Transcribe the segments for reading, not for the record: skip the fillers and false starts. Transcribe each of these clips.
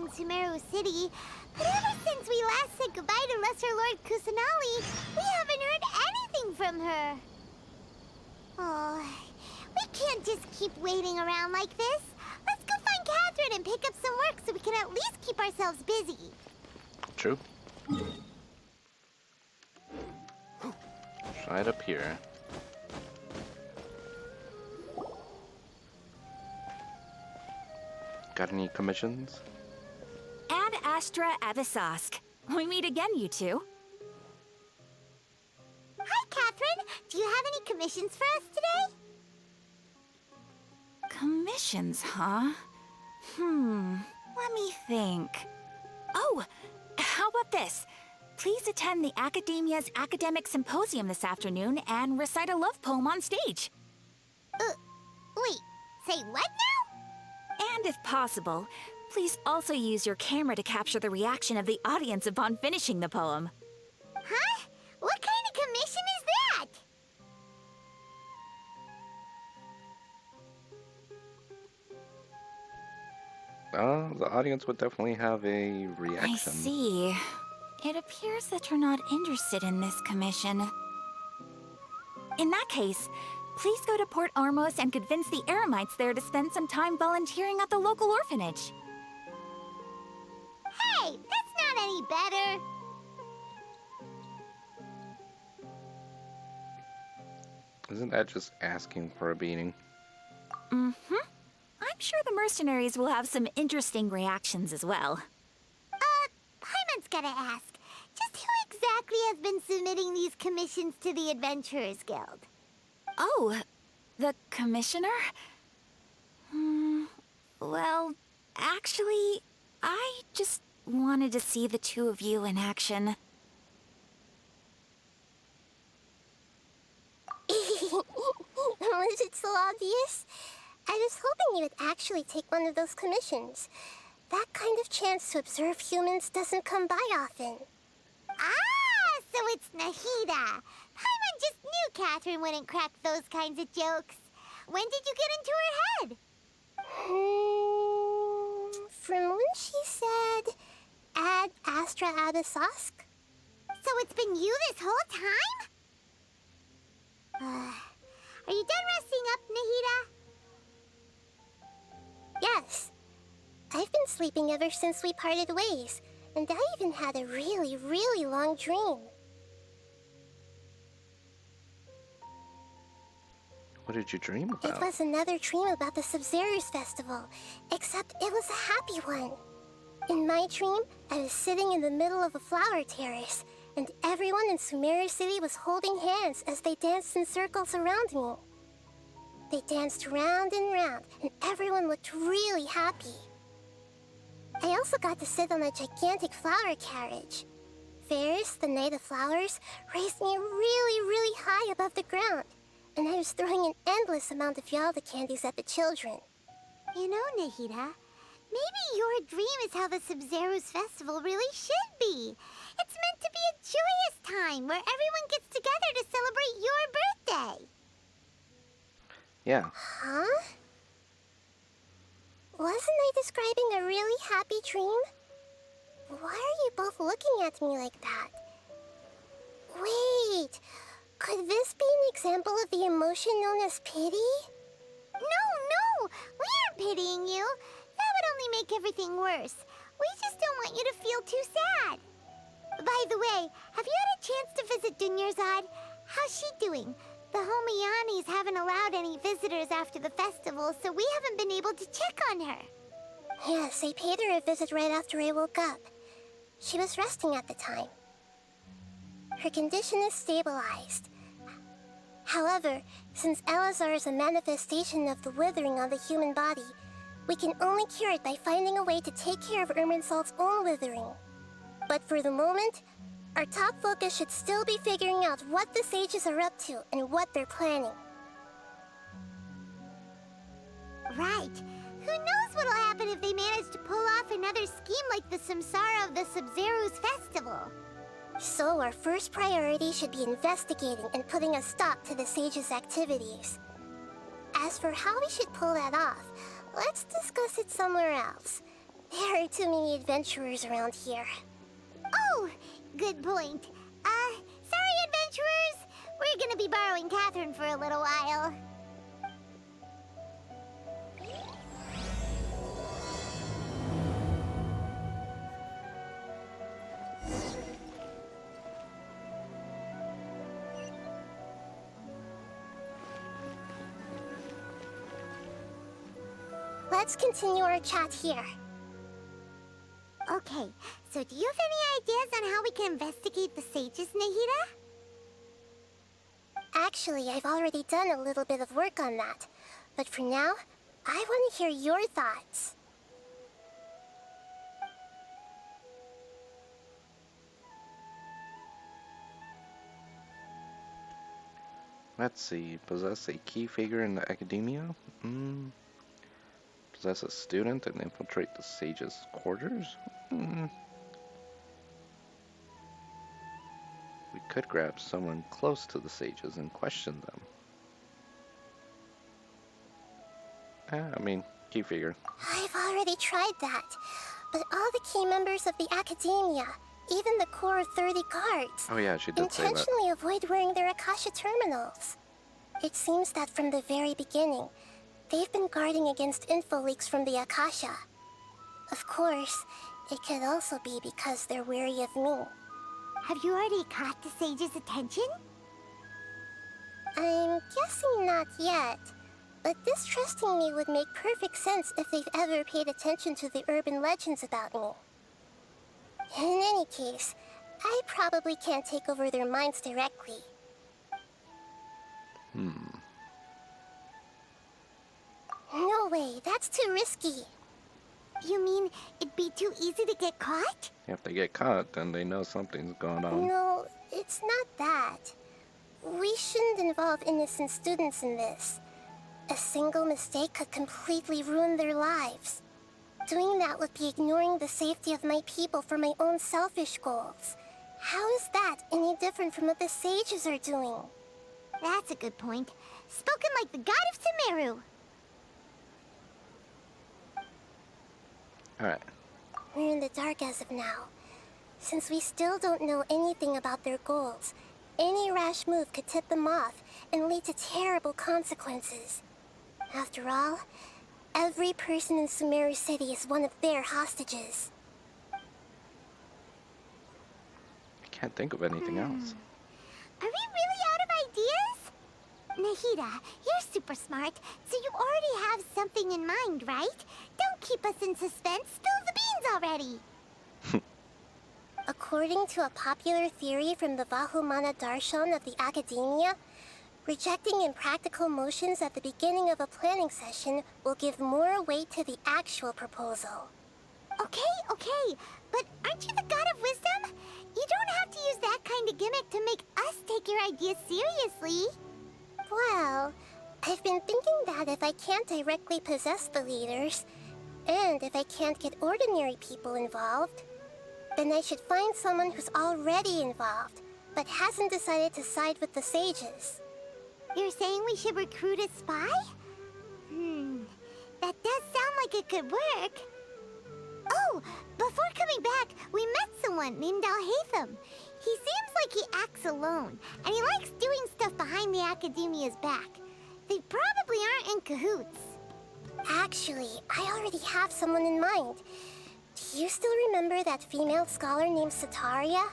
in Sumeru City, but ever since we last said goodbye to Lesser Lord Kusanali, we haven't heard anything from her. Oh, we can't just keep waiting around like this. Let's go find Catherine and pick up some work so we can at least keep ourselves busy. True. Right up here. Got any commissions? Ad Astra Abyssosque. We meet again, you two. Hi, Catherine. Do you have any commissions for us today? Commissions, huh? Let me think. Oh, how about this? Please attend the Academia's Academic Symposium this afternoon and recite a love poem on stage. Wait, say what now? And if possible, please also use your camera to capture the reaction of the audience upon finishing the poem. Huh? What kind of commission is that? The audience would definitely have a reaction. I see. It appears that you're not interested in this commission. In that case, please go to Port Ormos and convince the Eremites there to spend some time volunteering at the local orphanage. Hey, that's not any better. Isn't that just asking for a beating? I'm sure the mercenaries will have some interesting reactions as well. Paimon's gotta ask. Just who exactly has been submitting these commissions to the Adventurers Guild? Oh, the commissioner? Well, actually, I just wanted to see the two of you in action. Was it so obvious? I was hoping you would actually take one of those commissions. That kind of chance to observe humans doesn't come by often. Ah, so it's Nahida. Paimon just knew Catherine wouldn't crack those kinds of jokes. When did you get into her head? From when she said, Ad Astra Abyssosque. So it's been you this whole time? Are you done resting up, Nahida? Yes. I've been sleeping ever since we parted ways, and I even had a really, really long dream. What did you dream It about? was another dream about the Sub-Zerus Festival, except it was a happy one. In my dream, I was sitting in the middle of a flower terrace, and everyone in Sumeru City was holding hands as they danced in circles around me. They danced round and round, and everyone looked really happy. I also got to sit on a gigantic flower carriage. Ferris, the Knight of Flowers, raised me really, really high above the ground, and I was throwing an endless amount of Yalda candies at the children. You know, Nahida, maybe your dream is how the Sub-Zerus Festival really should be. It's meant to be a joyous time where everyone gets together to celebrate your birthday. Yeah. Huh? Wasn't I describing a really happy dream? Why are you both looking at me like that? Wait, could this be an example of the emotion known as pity? No, we aren't pitying you. That would only make everything worse. We just don't want you to feel too sad. By the way, have you had a chance to visit Dunyarzad? How's she doing? The Homianis haven't allowed any visitors after the festival, so we haven't been able to check on her. Yes, I paid her a visit right after I woke up. She was resting at the time. Her condition is stabilized. However, since Elazar is a manifestation of the withering on the human body, we can only cure it by finding a way to take care of Irminsul's own withering. But for the moment, our top focus should still be figuring out what the sages are up to and what they're planning. Right. Who knows what'll happen if they manage to pull off another scheme like the Samsara of the Sub-Zerus Festival? So our first priority should be investigating and putting a stop to the sages' activities. As for how we should pull that off, let's discuss it somewhere else. There are too many adventurers around here. Oh, good point. Sorry, adventurers. We're gonna be borrowing Catherine for a little while. Let's continue our chat here. Okay, so do you have any ideas on how we can investigate the sages, Nahida? Actually, I've already done a little bit of work on that. But for now, I want to hear your thoughts. Let's see. Possess a key figure in the academia? Possess a student and infiltrate the sage's quarters? We could grab someone close to the sages and question them. I mean, key figure. I've already tried that. But all the key members of the academia, even the core 30 guards, Oh yeah, she did say that. intentionally avoid wearing their Akasha terminals. It seems that from the very beginning, they've been guarding against info leaks from the Akasha. Of course, it could also be because they're wary of me. Have you already caught the sage's attention? I'm guessing not yet, but distrusting me would make perfect sense if they've ever paid attention to the urban legends about me. In any case, I probably can't take over their minds directly. No way, that's too risky. You mean it'd be too easy to get caught? If they get caught, then they know something's going on. No, it's not that. We shouldn't involve innocent students in this. A single mistake could completely ruin their lives. Doing that would be ignoring the safety of my people for my own selfish goals. How is that any different from what the sages are doing? That's a good point. Spoken like the god of Sumeru. Alright. We're in the dark as of now. Since we still don't know anything about their goals, any rash move could tip them off and lead to terrible consequences. After all, every person in Sumeru City is one of their hostages. I can't think of anything else. Are we really out of ideas? Nahida, you're super smart, so you already have something in mind, right? Don't keep us in suspense. Spill the beans already. According to a popular theory from the Vahumana Darshan of the Academia, rejecting impractical motions at the beginning of a planning session will give more weight to the actual proposal. Okay, but aren't you the god of wisdom? You don't have to use that kind of gimmick to make us take your ideas seriously. Well, I've been thinking that if I can't directly possess the leaders, and if I can't get ordinary people involved, then I should find someone who's already involved, but hasn't decided to side with the sages. You're saying we should recruit a spy? That does sound like it could work. Oh, before coming back, we met someone named Alhaitham. He seems like he acts alone, and he likes doing stuff behind the Academia's back. They probably aren't in cahoots. Actually, I already have someone in mind. Do you still remember that female scholar named Sataria?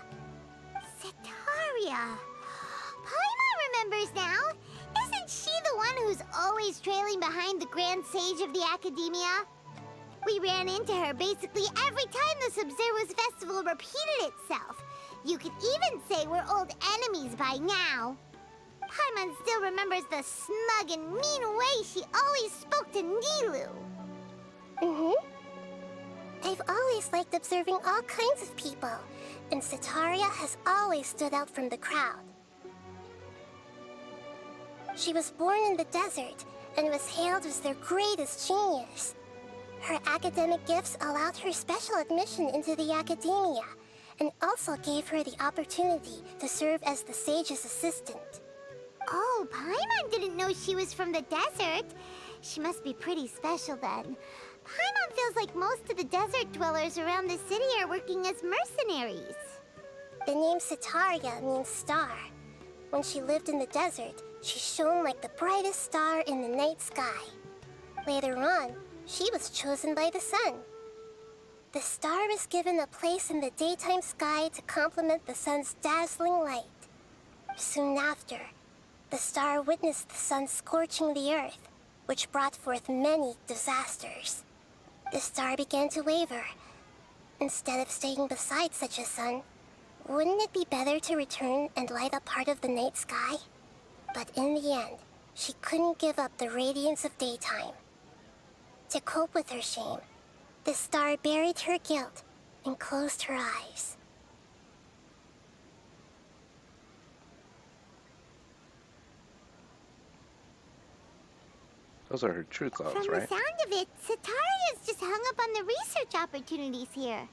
Sataria. Paimon remembers now. Isn't she the one who's always trailing behind the Grand Sage of the Academia? We ran into her basically every time the Sumeru Festival repeated itself. You could even say we're old enemies by now. Paimon still remembers the smug and mean way she always spoke to Nilu. I've always liked observing all kinds of people, and Sataria has always stood out from the crowd. She was born in the desert and was hailed as their greatest genius. Her academic gifts allowed her special admission into the academia, and also gave her the opportunity to serve as the sage's assistant. Oh, Paimon didn't know she was from the desert. She must be pretty special then. Paimon feels feels like most of the desert dwellers around the city are working as mercenaries. The name Sitaria means star. When she lived in the desert, she shone like the brightest star in the night sky. Later on, she was chosen by the sun. The star was given a place in the daytime sky to complement the sun's dazzling light. Soon after, the star witnessed the sun scorching the earth, which brought forth many disasters. The star began to waver. Instead of staying beside such a sun, wouldn't it be better to return and light up part of the night sky? But in the end, she couldn't give up the radiance of daytime. To cope with her shame, the star buried her guilt and closed her eyes. Those are her true thoughts, From right? the sound of it, Sitaria's just hung up on the research opportunities here.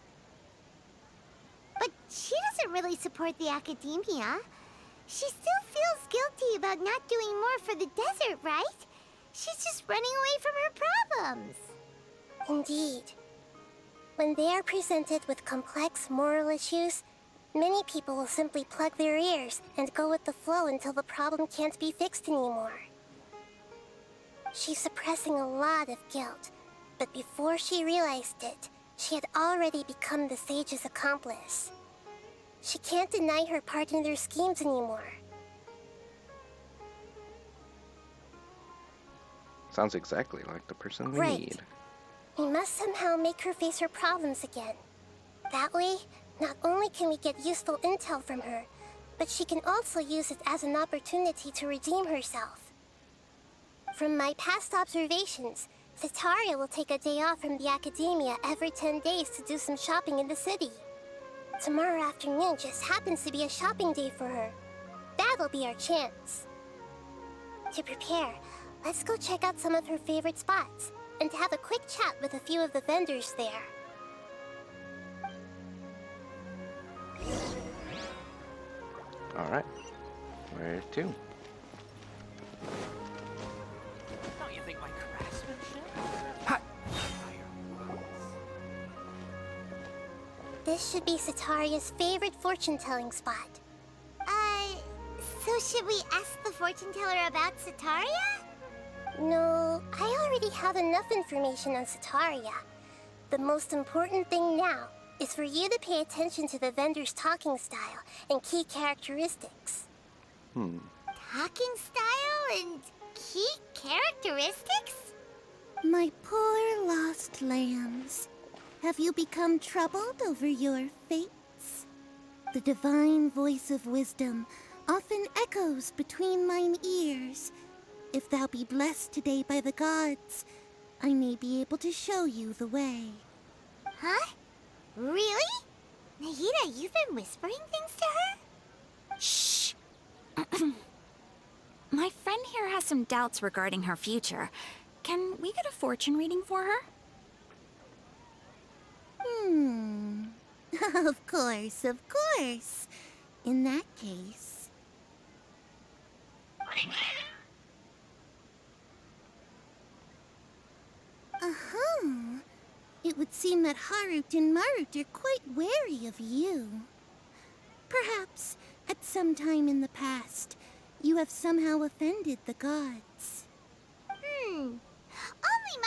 But she doesn't really support the academia. She still feels guilty about not doing more for the desert, right? She's just running away from her problems. Indeed. When they are presented with complex moral issues, many people will simply plug their ears and go with the flow until the problem can't be fixed anymore. She's suppressing a lot of guilt, but before she realized it, she had already become the sage's accomplice. She can't deny her part in their schemes anymore. Sounds exactly like the person we Right. need. We must somehow make her face her problems again. That way, not only can we get useful intel from her, but she can also use it as an opportunity to redeem herself. From my past observations, Sitaria will take a day off from the academia every 10 days to do some shopping in the city. Tomorrow afternoon just happens to be a shopping day for her. That'll be our chance. To prepare, let's go check out some of her favorite spots and have a quick chat with a few of the vendors there. Alright. Where to? Don't you think my craftsmanship? This should be Sitaria's favorite fortune-telling spot. So should we ask the fortune teller about Sitaria? No, I already have enough information on Sitaria. The most important thing now is for you to pay attention to the vendor's talking style and key characteristics. Talking style and key characteristics? My poor lost lambs, have you become troubled over your fates? The divine voice of wisdom often echoes between mine ears. If thou be blessed today by the gods, I may be able to show you the way. Huh? Really? Nahida, you've been whispering things to her? Shh! My friend here has some doubts regarding her future. Can we get a fortune reading for her? Of course, of course. In that case... It would seem that Harut and Marut are quite wary of you. Perhaps, at some time in the past, you have somehow offended the gods. Only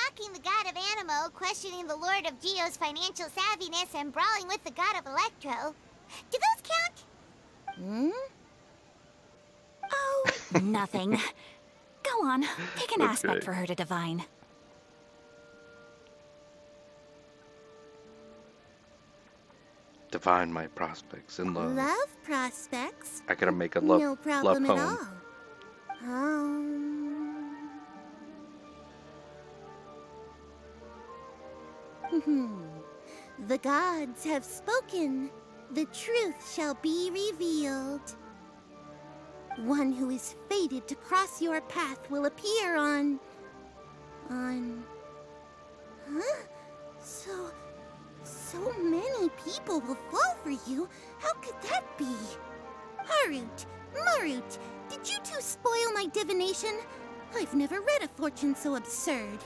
mocking the god of Animo, questioning the lord of Geo's financial savviness, and brawling with the god of Electro. Do those count? Oh, nothing. Go on, pick an aspect Okay. for her to divine. Divine my prospects in love. Love prospects? I gotta make a love, No problem love at poem. all. The gods have spoken. The truth shall be revealed. One who is fated to cross your path will appear on... Huh? So many people will fall for you. How could that be? Harut, Marut, did you two spoil my divination? I've never read a fortune so absurd.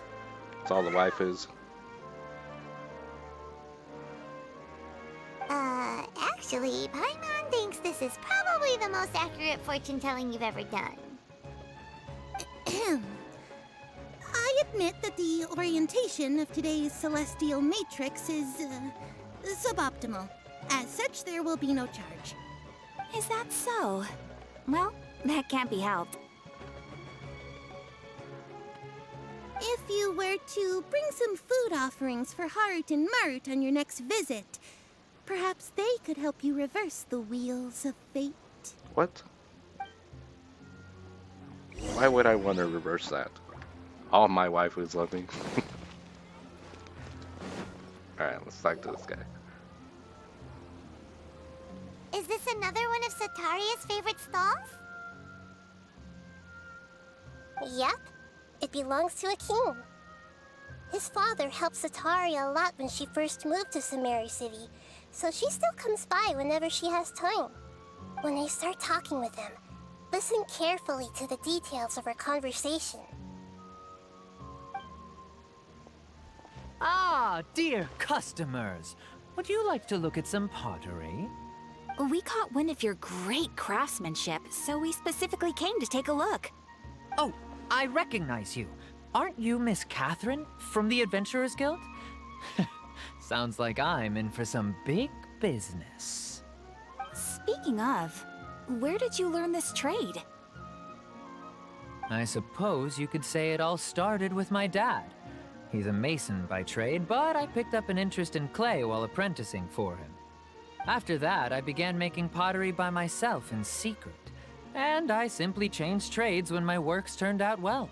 It's all the waifus. Actually, Paimon thinks this is probably the most accurate fortune telling you've ever done. I admit that the orientation of today's celestial matrix is suboptimal. As such, there will be no charge. Is that so? Well, that can't be helped. If you were to bring some food offerings for Heart and Mart on your next visit, perhaps they could help you reverse the wheels of fate. What? Why would I want to reverse that? All my waifus love me. Alright, let's talk to this guy. Is this another one of Sataria's favorite stalls? Yep, it belongs to a king. His father helped Sataria a lot when she first moved to Sumeru City, so she still comes by whenever she has time. When I start talking with him, listen carefully to the details of our conversation. Ah, dear customers. Would you like to look at some pottery? We caught wind of your great craftsmanship, so we specifically came to take a look. Oh, I recognize you. Aren't you Miss Catherine from the Adventurers Guild? Sounds like I'm in for some big business. Speaking of, where did you learn this trade? I suppose you could say it all started with my dad. He's a mason by trade, but I picked up an interest in clay while apprenticing for him. After that, I began making pottery by myself in secret, and I simply changed trades when my works turned out well.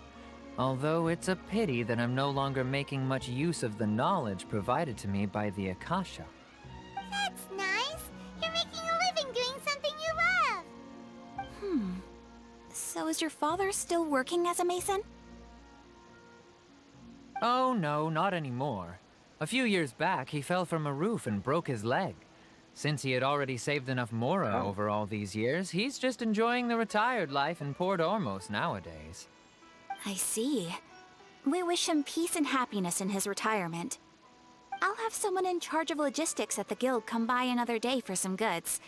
Although it's a pity that I'm no longer making much use of the knowledge provided to me by the Akasha. That's nice. You're making a living doing something you love. So is your father still working as a mason? Oh no, not anymore. A few years back, he fell from a roof and broke his leg. Since he had already saved enough mora over all these years, he's just enjoying the retired life in Port Ormos nowadays. I see. We wish him peace and happiness in his retirement. I'll have someone in charge of logistics at the guild come by another day for some goods.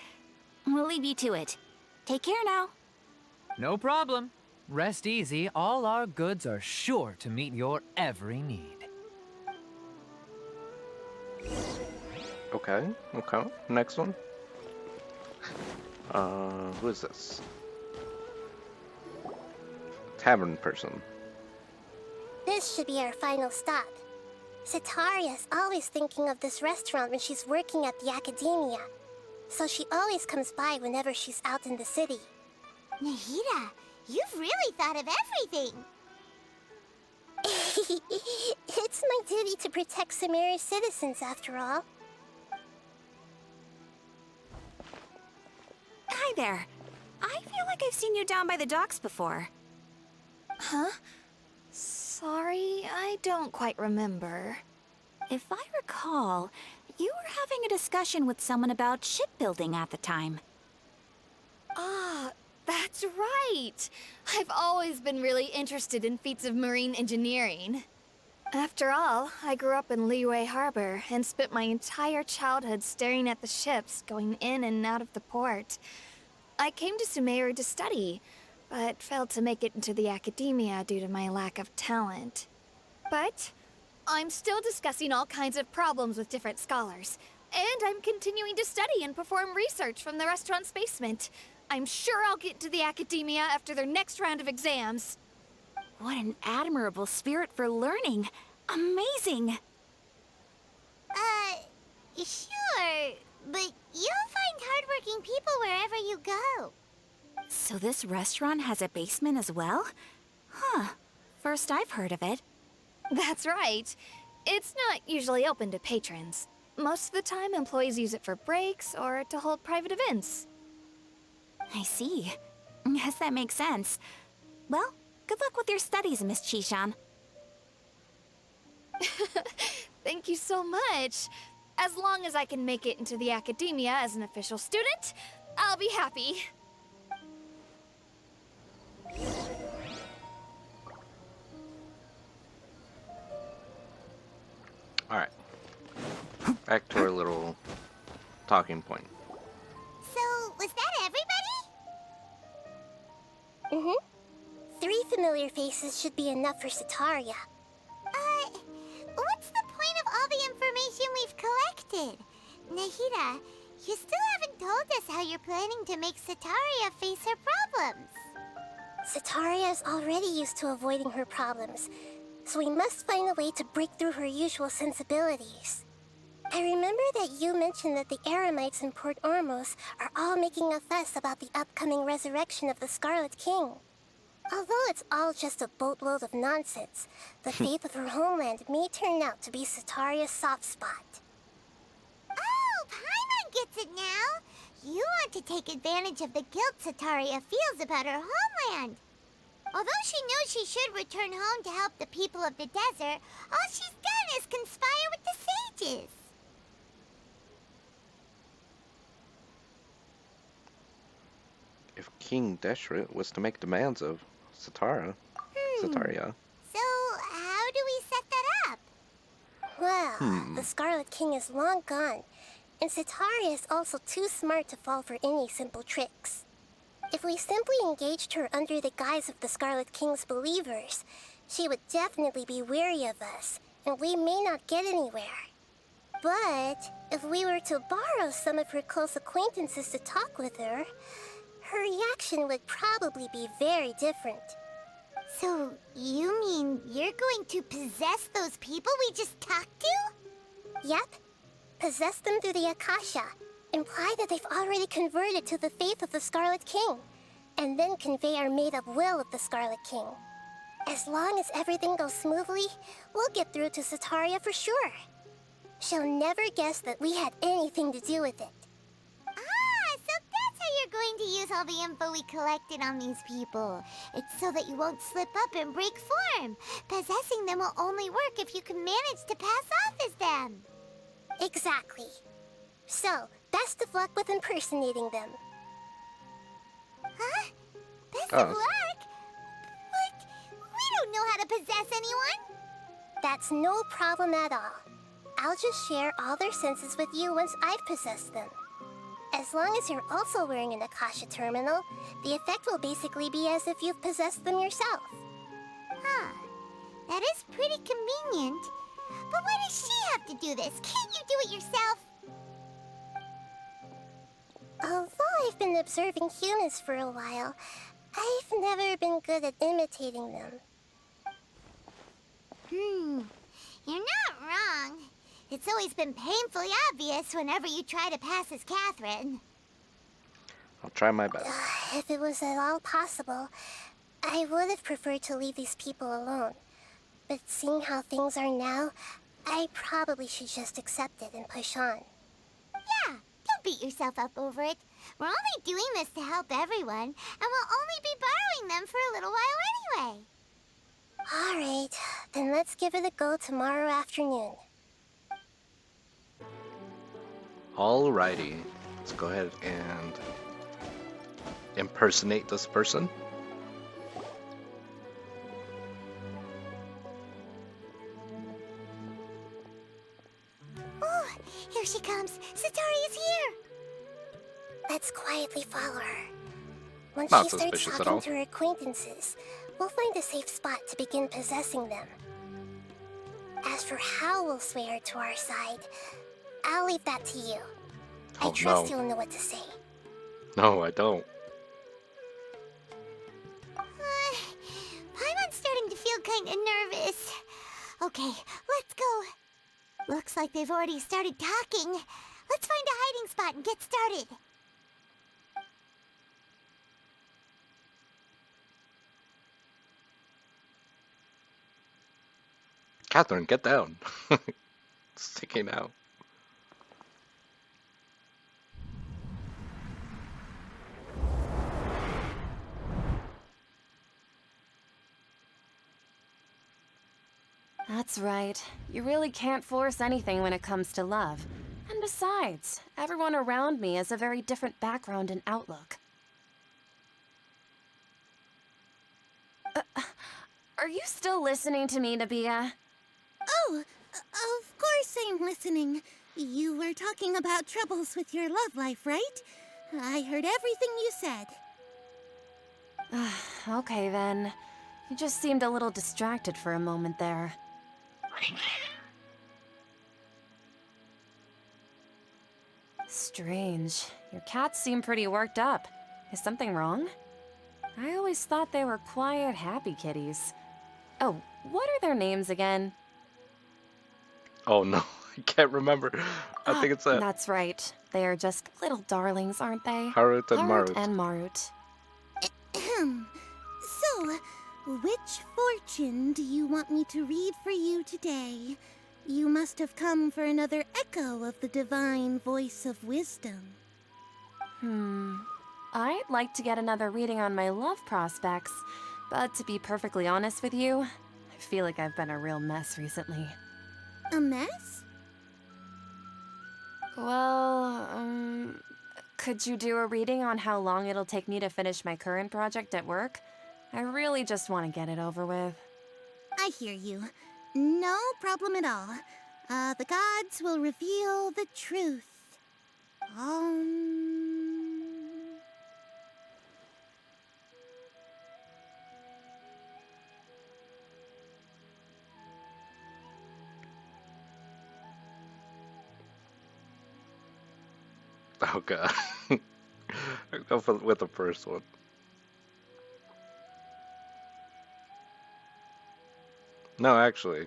We'll leave you to it. Take care now. No problem. Rest easy, all our goods are sure to meet your every need. Okay, okay. Next one. Who is this? Tavern person. This should be our final stop. Sataria's always thinking of this restaurant when she's working at the academia, so she always comes by whenever she's out in the city. Nahida, you've really thought of everything. It's my duty to protect Sumeru's citizens, after all. Hi there. I feel like I've seen you down by the docks before. Huh? Sorry, I don't quite remember. If I recall, you were having a discussion with someone about shipbuilding at the time. Ah, that's right! I've always been really interested in feats of marine engineering. After all, I grew up in Liyue Harbor and spent my entire childhood staring at the ships going in and out of the port. I came to Sumeru to study, but failed to make it into the academia due to my lack of talent. But I'm still discussing all kinds of problems with different scholars, and I'm continuing to study and perform research from the restaurant's basement. I'm sure I'll get to the academia after their next round of exams. What an admirable spirit for learning. Amazing! Sure, but you'll find hardworking people wherever you go. So this restaurant has a basement as well? Huh. First I've heard of it. That's right. It's not usually open to patrons. Most of the time, employees use it for breaks or to hold private events. I see. Guess that makes sense. Well, good luck with your studies, Miss Chishan. Thank you so much. As long as I can make it into the academia as an official student, I'll be happy. Alright. Back to our little talking point. Mm-hmm. 3 familiar faces should be enough for Sataria. What's the point of all the information we've collected? Nahida, you still haven't told us how you're planning to make Sataria face her problems. Sataria is already used to avoiding her problems, so we must find a way to break through her usual sensibilities. I remember that you mentioned that the Eremites in Port Ormos are all making a fuss about the upcoming resurrection of the Scarlet King. Although it's all just a boatload of nonsense, the faith of her homeland may turn out to be Sataria's soft spot. Oh, Paimon gets it now. You want to take advantage of the guilt Sataria feels about her homeland. Although she knows she should return home to help the people of the desert, all she's done is conspire with the sages. If King Deshret was to make demands of Sataria. So, how do we set that up? Well, the Scarlet King is long gone, and Sataria is also too smart to fall for any simple tricks. If we simply engaged her under the guise of the Scarlet King's believers, she would definitely be wary of us, and we may not get anywhere. But if we were to borrow some of her close acquaintances to talk with her, her reaction would probably be very different. So, you mean you're going to possess those people we just talked to? Yep. Possess them through the Akasha. Imply that they've already converted to the faith of the Scarlet King. And then convey our made-up will of the Scarlet King. As long as everything goes smoothly, we'll get through to Sataria for sure. She'll never guess that we had anything to do with it. So that's how you're going to use all the info we collected on these people. It's so that you won't slip up and break form. Possessing them will only work if you can manage to pass off as them. Exactly. So, best of luck with impersonating them. Huh? Best of luck? But we don't know how to possess anyone. That's no problem at all. I'll just share all their senses with you once I've possessed them. As long as you're also wearing an Akasha terminal, the effect will basically be as if you've possessed them yourself. Huh. That is pretty convenient. But why does she have to do this? Can't you do it yourself? Although I've been observing humans for a while, I've never been good at imitating them. You're not wrong. It's always been painfully obvious whenever you try to pass as Catherine. I'll try my best. If it was at all possible, I would have preferred to leave these people alone. But seeing how things are now, I probably should just accept it and push on. Yeah, don't beat yourself up over it. We're only doing this to help everyone, and we'll only be borrowing them for a little while anyway. Alright, then let's give it a go tomorrow afternoon. Alrighty. Let's go ahead and impersonate this person. Oh, here she comes. Sataria's here. Let's quietly follow her. Once Not she starts suspicious at talking all. to her acquaintances, we'll find a safe spot to begin possessing them. As for how we'll sway her to our side, I'll leave that to you. I Oh, trust no. you'll know what to say. No, I don't. Paimon's starting to feel kind of nervous. Okay, let's go. Looks like they've already started talking. Let's find a hiding spot and get started. Catherine, get down. It's sticking out. That's right. You really can't force anything when it comes to love. And besides, everyone around me has a very different background and outlook. Are you still listening to me, Nabia? Oh, of course I'm listening. You were talking about troubles with your love life, right? I heard everything you said. Okay then. You just seemed a little distracted for a moment there. Strange. Your cats seem pretty worked up. Is something wrong? I always thought they were quiet, happy kitties. Oh, what are their names again? Oh no, I can't remember. I think it's That's right. They are just little darlings, aren't they? Harut and Harut Marut. and Marut. So, which fortune do you want me to read for you today? You must have come for another echo of the divine voice of wisdom. I'd like to get another reading on my love prospects, but to be perfectly honest with you, I feel like I've been a real mess recently. A mess? Well, could you do a reading on how long it'll take me to finish my current project at work? I really just want to get it over with. I hear you. No problem at all. The gods will reveal the truth. Oh god. I'll go with the first one. No, actually.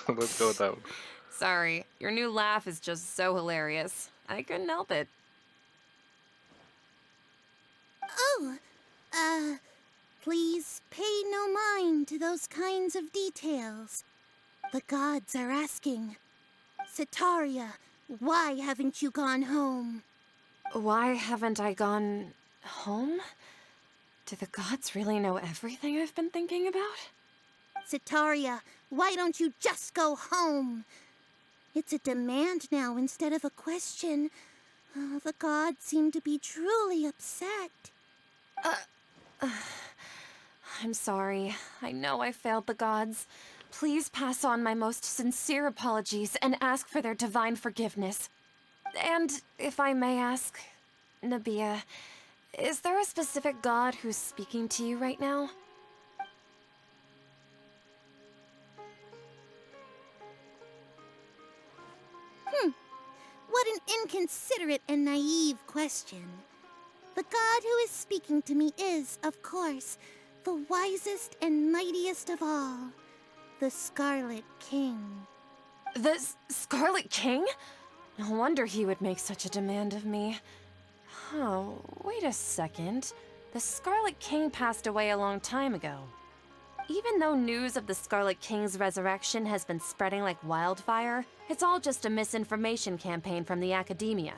Let's go with that one. Sorry, your new laugh is just so hilarious. I couldn't help it. Oh, please pay no mind to those kinds of details. The gods are asking, Setaria, why haven't you gone home? Why haven't I gone home? Do the gods really know everything I've been thinking about? Setaria, why don't you just go home? It's a demand now instead of a question. The gods seem to be truly upset. I'm sorry. I know I failed the gods. Please pass on my most sincere apologies and ask for their divine forgiveness. And if I may ask, Nabia, is there a specific god who's speaking to you right now? What an inconsiderate and naive question. The god who is speaking to me is, of course, the wisest and mightiest of all, the Scarlet King. The Scarlet King? No wonder he would make such a demand of me. Oh, wait a second. The Scarlet King passed away a long time ago. Even though news of the Scarlet King's resurrection has been spreading like wildfire, it's all just a misinformation campaign from the academia.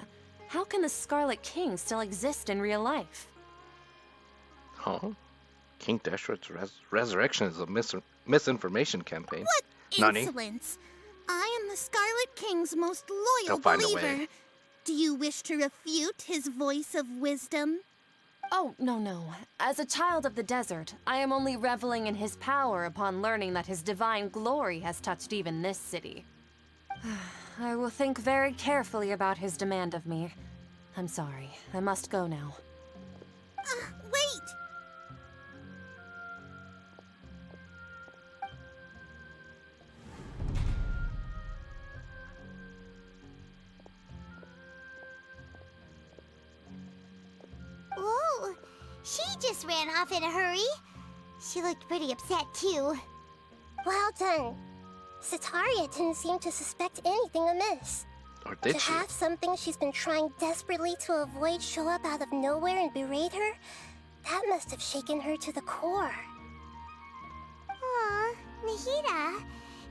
How can the Scarlet King still exist in real life? Huh? King Deshret's resurrection is a misinformation campaign. What Nani? insolence! I am the Scarlet King's most loyal They'll find a believer. way. Do you wish to refute his voice of wisdom? Oh, no. As a child of the desert, I am only reveling in his power upon learning that his divine glory has touched even this city. I will think very carefully about his demand of me. I'm sorry. I must go now. Wait! Whoa, she just ran off in a hurry. She looked pretty upset too. Well done. Setaria didn't seem to suspect anything amiss. Or did To she? have something she's been trying desperately to avoid show up out of nowhere and berate her, that must have shaken her to the core. Aw, Nahida,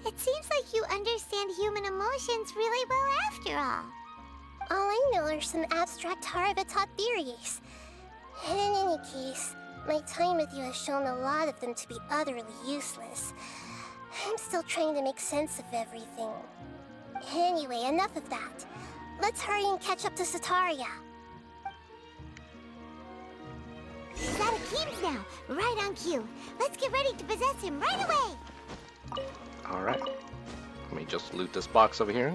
it seems like you understand human emotions really well after all. All I know are some abstract Harava-taught theories. And in any case, my time with you has shown a lot of them to be utterly useless. I'm still trying to make sense of everything. Anyway, enough of that. Let's hurry and catch up to Setaria. He's out of Keem's now, right on cue. Let's get ready to possess him right away. Alright. Let me just loot this box over here.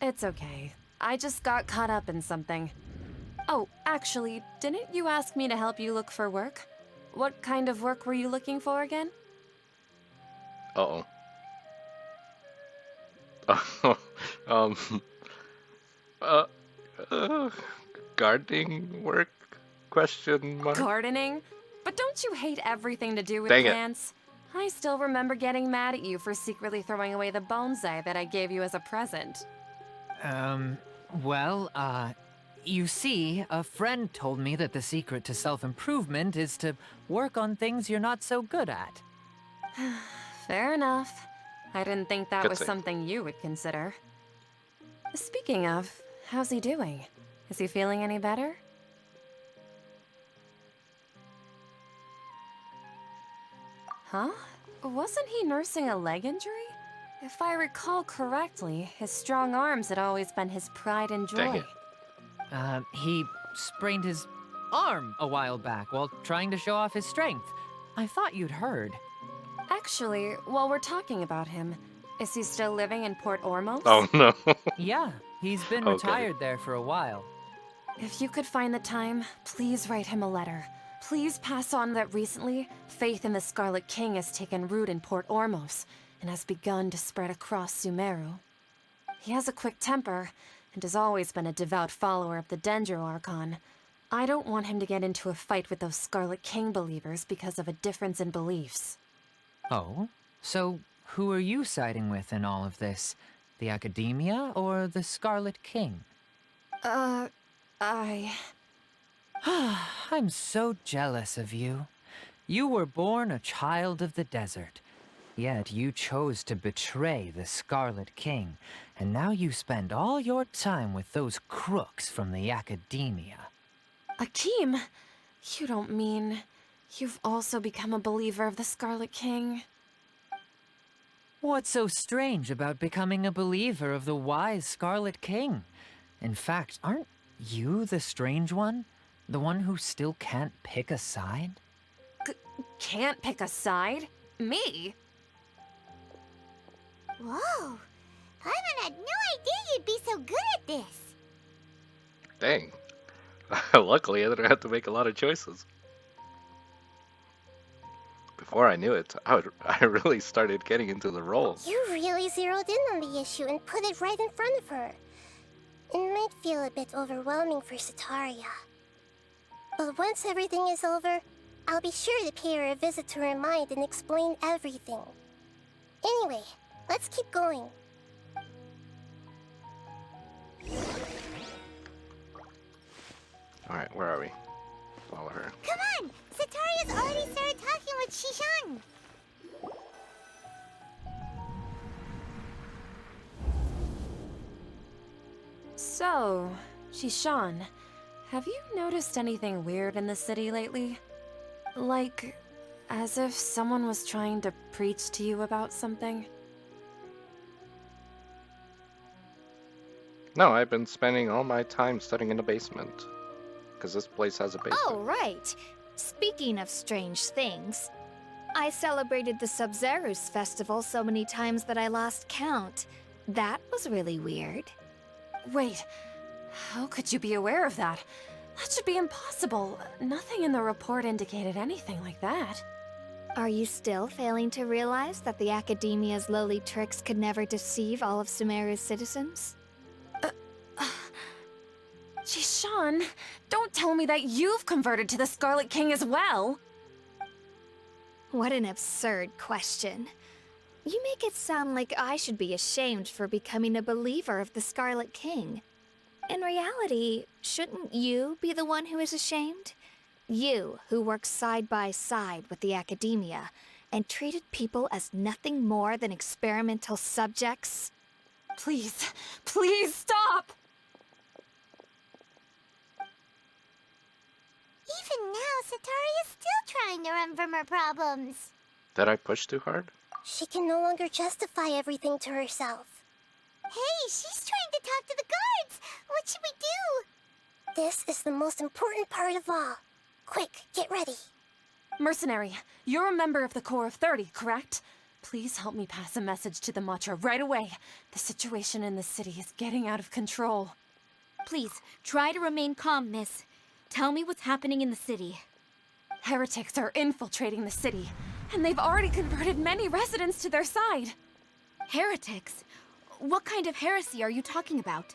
It's okay. I just got caught up in something. Oh, actually, didn't you ask me to help you look for work? What kind of work were you looking for again? Uh-oh. um, uh, uh, gardening work? Question mark? Gardening? But don't you hate everything to do with Dang it. plants? I still remember getting mad at you for secretly throwing away the bonsai that I gave you as a present. You see, a friend told me that the secret to self-improvement is to work on things you're not so good at. Fair enough. I didn't think that Good was save. something you would consider. Speaking of, how's he doing? Is he feeling any better? Huh? Wasn't he nursing a leg injury? If I recall correctly, his strong arms had always been his pride and Dang joy. it. He sprained his arm a while back while trying to show off his strength. I thought you'd heard. Actually, while we're talking about him, is he still living in Port Ormos? Oh no. Yeah, he's been Okay. retired there for a while. If you could find the time, please write him a letter. Please pass on that recently, faith in the Scarlet King has taken root in Port Ormos and has begun to spread across Sumeru. He has a quick temper and has always been a devout follower of the Sumeru Archon. I don't want him to get into a fight with those Scarlet King believers because of a difference in beliefs. Oh? So who are you siding with in all of this? The Academia or the Scarlet King? I'm so jealous of you. You were born a child of the desert, yet you chose to betray the Scarlet King, and now you spend all your time with those crooks from the Academia. Akeem, you don't mean you've also become a believer of the Scarlet King? What's so strange about becoming a believer of the wise Scarlet King? In fact, aren't you the strange one? The one who still can't pick a side? Can't pick a side? Me? Whoa! Paimon had no idea you'd be so good at this. Dang. Luckily, I didn't have to make a lot of choices. Before I knew it, I really started getting into the role. You really zeroed in on the issue and put it right in front of her. It might feel a bit overwhelming for Sataria. But once everything is over, I'll be sure to pay her a visit to her mind and explain everything. Anyway, let's keep going. Alright, where are we? Follow her. Come on! Sataria's already started talking with Shishan. So, Shishan, have you noticed anything weird in the city lately? Like, as if someone was trying to preach to you about something? No, I've been spending all my time studying in the basement. Because this place has a basement. Oh, right. Speaking of strange things, I celebrated the Sub-Zerus festival so many times that I lost count. That was really weird. Wait, how could you be aware of that? That should be impossible. Nothing in the report indicated anything like that. Are you still failing to realize that the Academia's lowly tricks could never deceive all of Sumeru's citizens? Shishan, don't tell me that you've converted to the Scarlet King as well! What an absurd question. You make it sound like I should be ashamed for becoming a believer of the Scarlet King. In reality, shouldn't you be the one who is ashamed? You, who works side by side with the Academia and treated people as nothing more than experimental subjects? Please, please stop! Even now, Sataria's still trying to run from her problems. Did I push too hard? She can no longer justify everything to herself. Hey, she's trying to talk to the guards. What should we do? This is the most important part of all. Quick, get ready. Mercenary, you're a member of the Corps of 30, correct? Please help me pass a message to the Matra right away. The situation in the city is getting out of control. Please, try to remain calm, miss. Tell me what's happening in the city. Heretics are infiltrating the city, and they've already converted many residents to their side. Heretics? What kind of heresy are you talking about?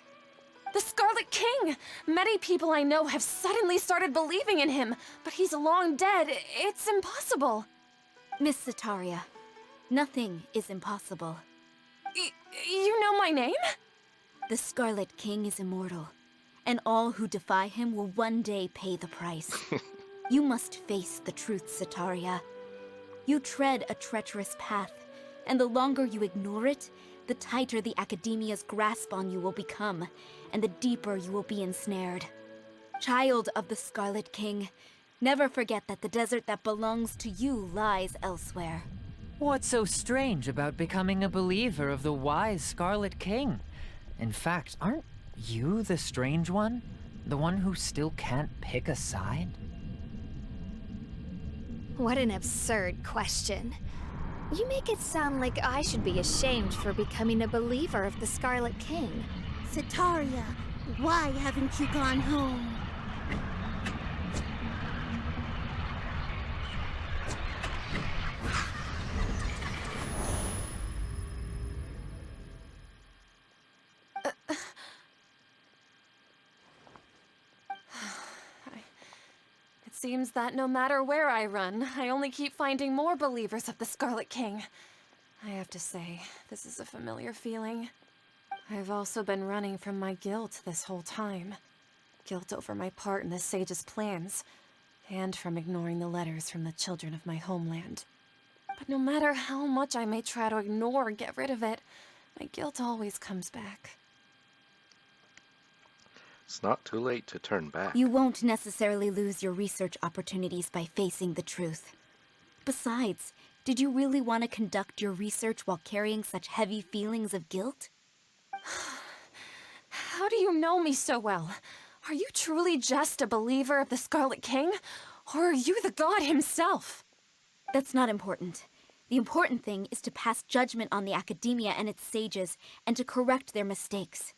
The Scarlet King! Many people I know have suddenly started believing in him, but he's long dead. It's impossible. Miss Sataria, nothing is impossible. You know my name? The Scarlet King is immortal, and all who defy him will one day pay the price. You must face the truth, Sataria. You tread a treacherous path, and the longer you ignore it, the tighter the Academia's grasp on you will become, and the deeper you will be ensnared. Child of the Scarlet King, never forget that the desert that belongs to you lies elsewhere. What's so strange about becoming a believer of the wise Scarlet King? In fact, aren't you the strange one? The one who still can't pick a side? What an absurd question. You make it sound like I should be ashamed for becoming a believer of the Scarlet King. Sataria, why haven't you gone home? It seems that no matter where I run, I only keep finding more believers of the Scarlet King. I have to say, this is a familiar feeling. I've also been running from my guilt this whole time. Guilt over my part in the Sage's plans, and from ignoring the letters from the children of my homeland. But no matter how much I may try to ignore or get rid of it, my guilt always comes back. It's not too late to turn back. You won't necessarily lose your research opportunities by facing the truth. Besides, did you really want to conduct your research while carrying such heavy feelings of guilt? How do you know me so well? Are you truly just a believer of the Scarlet King? Or are you the god himself? That's not important. The important thing is to pass judgment on the Academia and its sages, and to correct their mistakes.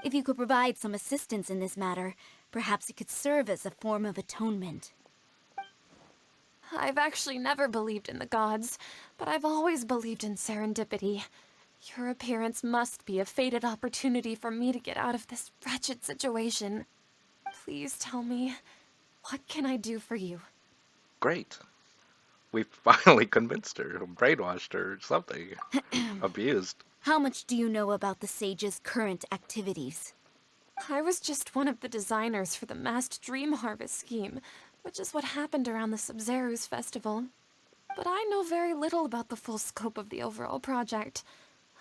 If you could provide some assistance in this matter, perhaps it could serve as a form of atonement. I've actually never believed in the gods, but I've always believed in serendipity. Your appearance must be a fated opportunity for me to get out of this wretched situation. Please tell me, what can I do for you? Great. We finally convinced her, brainwashed her, something. Abused. How much do you know about the sage's current activities? I was just one of the designers for the massed dream harvest scheme, which is what happened around the Sumeru festival. But I know very little about the full scope of the overall project.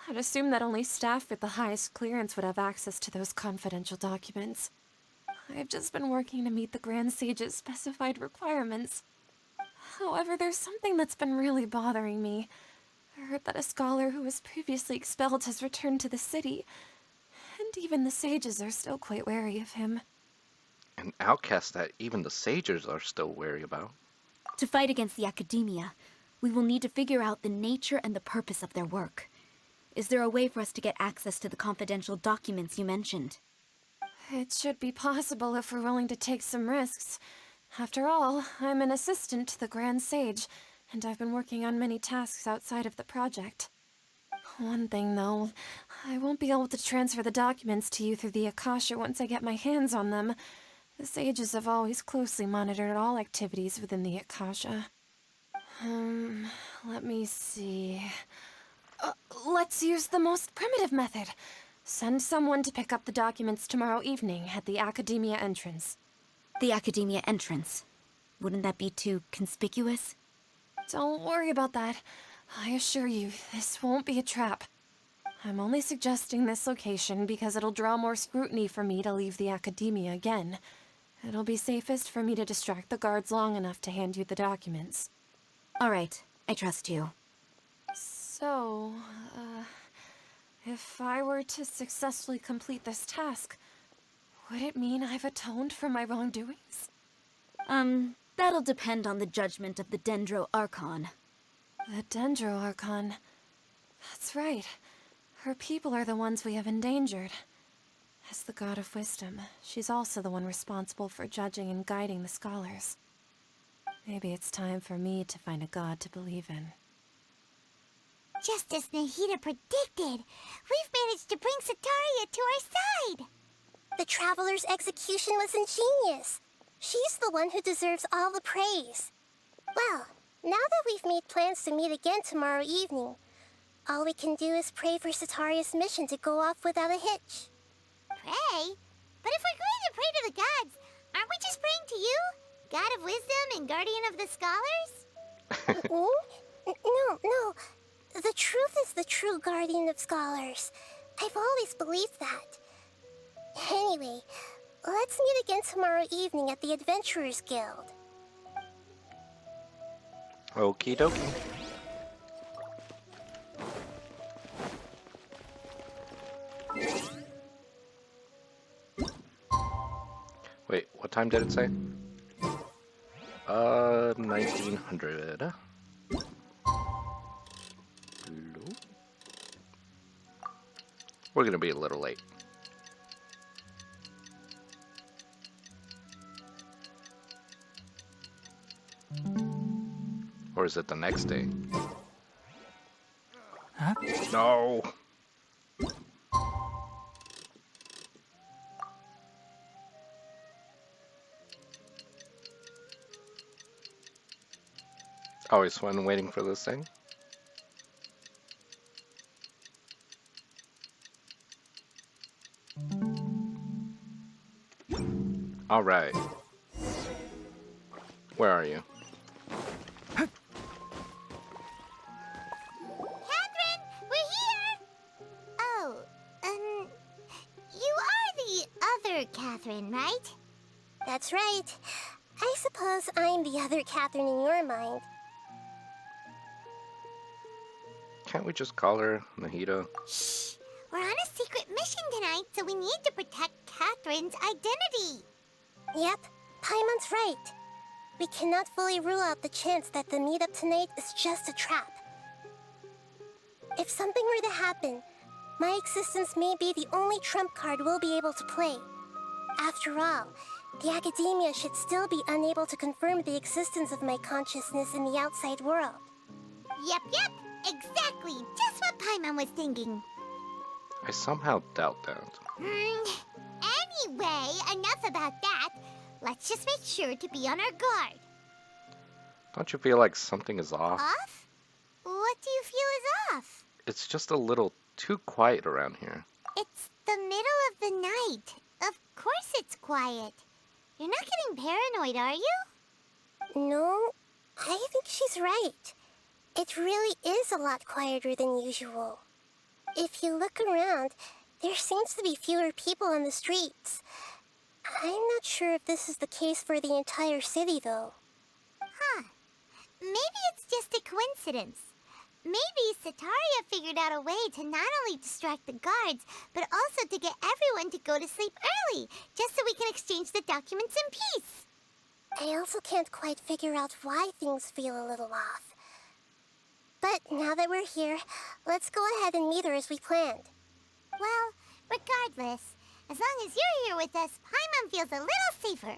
I'd assume that only staff with the highest clearance would have access to those confidential documents. I've just been working to meet the Grand Sage's specified requirements. However, there's something that's been really bothering me. I heard that a scholar who was previously expelled has returned to the city, and even the sages are still quite wary of him. An outcast that even the sages are still wary about. To fight against the Academia, we will need to figure out the nature and the purpose of their work. Is there a way for us to get access to the confidential documents you mentioned? It should be possible if we're willing to take some risks. After all, I'm an assistant to the Grand Sage, and I've been working on many tasks outside of the project. One thing, though, I won't be able to transfer the documents to you through the Akasha once I get my hands on them. The sages have always closely monitored all activities within the Akasha. Let me see... let's use the most primitive method. Send someone to pick up the documents tomorrow evening at the Academia entrance. The Academia entrance. Wouldn't that be too conspicuous? Don't worry about that. I assure you, this won't be a trap. I'm only suggesting this location because it'll draw more scrutiny for me to leave the Academia again. It'll be safest for me to distract the guards long enough to hand you the documents. All right, I trust you. So, if I were to successfully complete this task, would it mean I've atoned for my wrongdoings? That'll depend on the judgment of the Sumeru Archon. The Dendro Archon. That's right. Her people are the ones we have endangered. As the god of wisdom, she's also the one responsible for judging and guiding the scholars. Maybe it's time for me to find a god to believe in. Just as Nahida predicted, we've managed to bring Sataria to our side! The Traveler's execution was ingenious. She's the one who deserves all the praise. Well, now that we've made plans to meet again tomorrow evening, all we can do is pray for Sataria's mission to go off without a hitch. Pray? But if we're going to pray to the gods, aren't we just praying to you? God of wisdom and guardian of the scholars? No. The truth is the true guardian of scholars. I've always believed that. Anyway, let's meet again tomorrow evening at the Adventurers Guild. Okie dokie. Wait, what time did it say? 1900. Hello? We're gonna be a little late. Or is it the next day? Huh? No! Always fun waiting for this thing. Alright. Where are you? Catherine, we're here! Oh, you are the other Catherine, right? That's right. I suppose I'm the other Catherine in your mind. Can't we just call her Nahida? Shh! We're on a secret mission tonight, so we need to protect Catherine's identity. Yep, Paimon's right. We cannot fully rule out the chance that the meetup tonight is just a trap. If something were to happen, my existence may be the only trump card we'll be able to play. After all, the academia should still be unable to confirm the existence of my consciousness in the outside world. Yep, exactly. Just what Paimon was thinking. I somehow doubt that. Anyway, enough about that. Let's just make sure to be on our guard. Don't you feel like something is off? Off? What do you feel is off? It's just a little too quiet around here. It's the middle of the night. Of course it's quiet. You're not getting paranoid, are you? No, I think she's right. It really is a lot quieter than usual. If you look around, there seems to be fewer people on the streets. I'm not sure if this is the case for the entire city, though. Huh. Maybe it's just a coincidence. Maybe Sataria figured out a way to not only distract the guards, but also to get everyone to go to sleep early, just so we can exchange the documents in peace. I also can't quite figure out why things feel a little off. But now that we're here, let's go ahead and meet her as we planned. Well, regardless, as long as you're here with us, Paimon feels a little safer.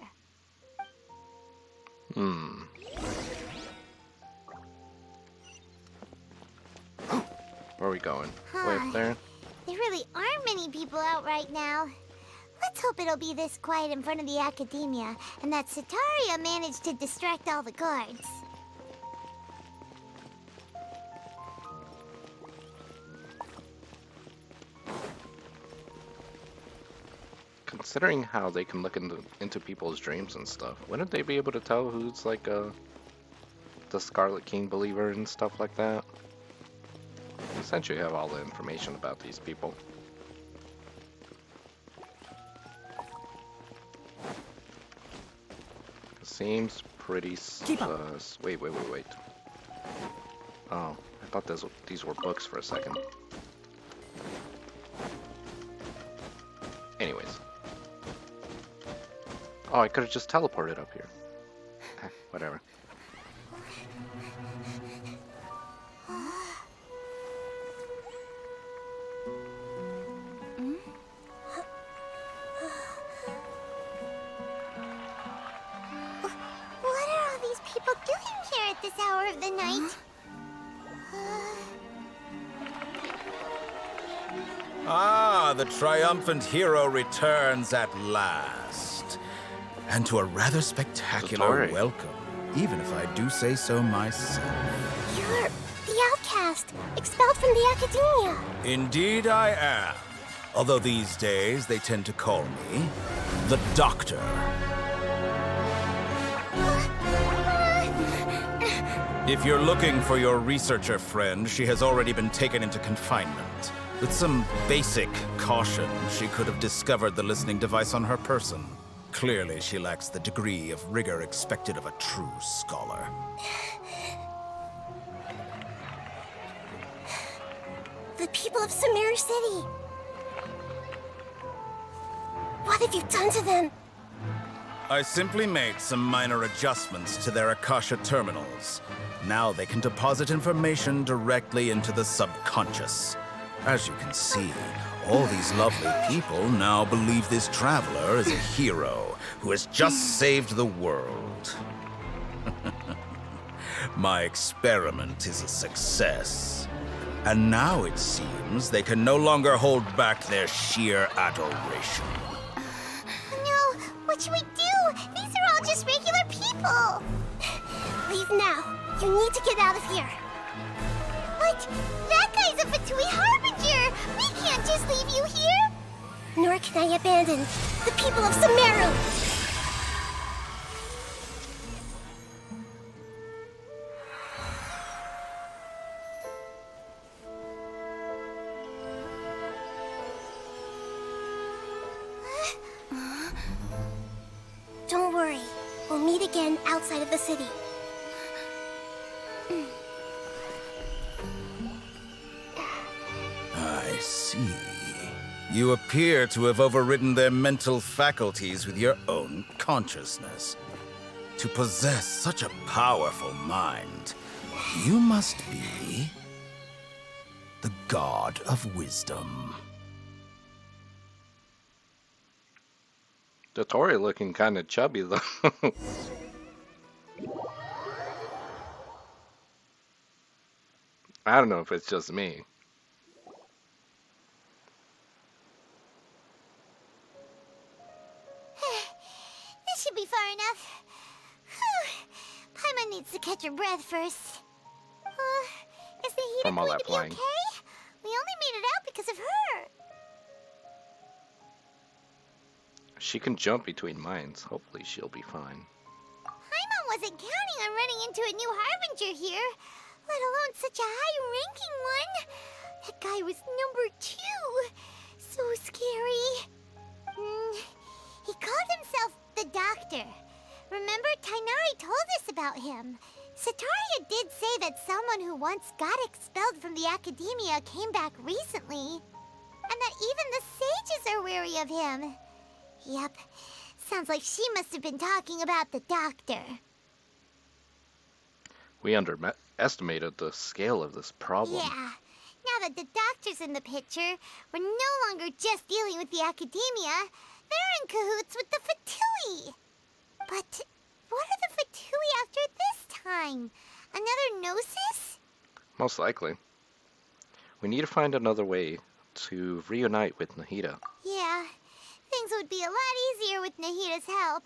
Where are we going? Way up there? There really aren't many people out right now. Let's hope it'll be this quiet in front of the academia, and that Sataria managed to distract all the guards. Considering how they can look into people's dreams and stuff, wouldn't they be able to tell who's like the Scarlet King believer and stuff like that? Essentially have all the information about these people. Seems pretty sus. Wait. Oh, I thought these were books for a second. Anyways. Oh, I could have just teleported up here. Whatever. Hey, Catherine, we're here! Oh, and you are the other Catherine, right? That's right. We at this hour of the night? Ah, the triumphant hero returns at last. And to a rather spectacular Satori. welcome, even if I do say so myself. You're the outcast, expelled from the academia. Indeed I am. Although these days they tend to call me the Doctor. If you're looking for your researcher friend, she has already been taken into confinement. With some basic caution, she could have discovered the listening device on her person. Clearly, she lacks the degree of rigor expected of a true scholar. The people of Sumeru City. What have you done to them? I simply made some minor adjustments to their Akasha terminals. Now they can deposit information directly into the subconscious. As you can see, all these lovely people now believe this traveler is a hero who has just saved the world. My experiment is a success. And now it seems they can no longer hold back their sheer adoration. No, what should we do? These are all just regular people. Leave now. You need to get out of here. But that guy's a Fatui Harbinger. We can't just leave you here. Nor can I abandon the people of Sumeru. Don't worry. We'll meet again outside of the city. I see. You appear to have overridden their mental faculties with your own consciousness. To possess such a powerful mind, you must be the god of wisdom. Satori looking kind of chubby though. I don't know if it's just me. This should be far enough. Whew. Paimon needs to catch her breath first. Is Nahida From all going that to be flying. okay? We only made it out because of her. She can jump between mines. Hopefully she'll be fine. Paimon wasn't counting on running into a new Harbinger here, let alone such a high-ranking one. That guy was #2. So scary. He called himself the Doctor. Remember, Tainari told us about him. Sataria did say that someone who once got expelled from the academia came back recently. And that even the sages are wary of him. Yep, sounds like she must have been talking about the Doctor. We underestimated the scale of this problem. Yeah, now that the Doctor's in the picture, we're no longer just dealing with the academia. They're in cahoots with the Fatui. But what are the Fatui after this time? Another Gnosis? Most likely. We need to find another way to reunite with Nahida. Yeah, things would be a lot easier with Nahida's help.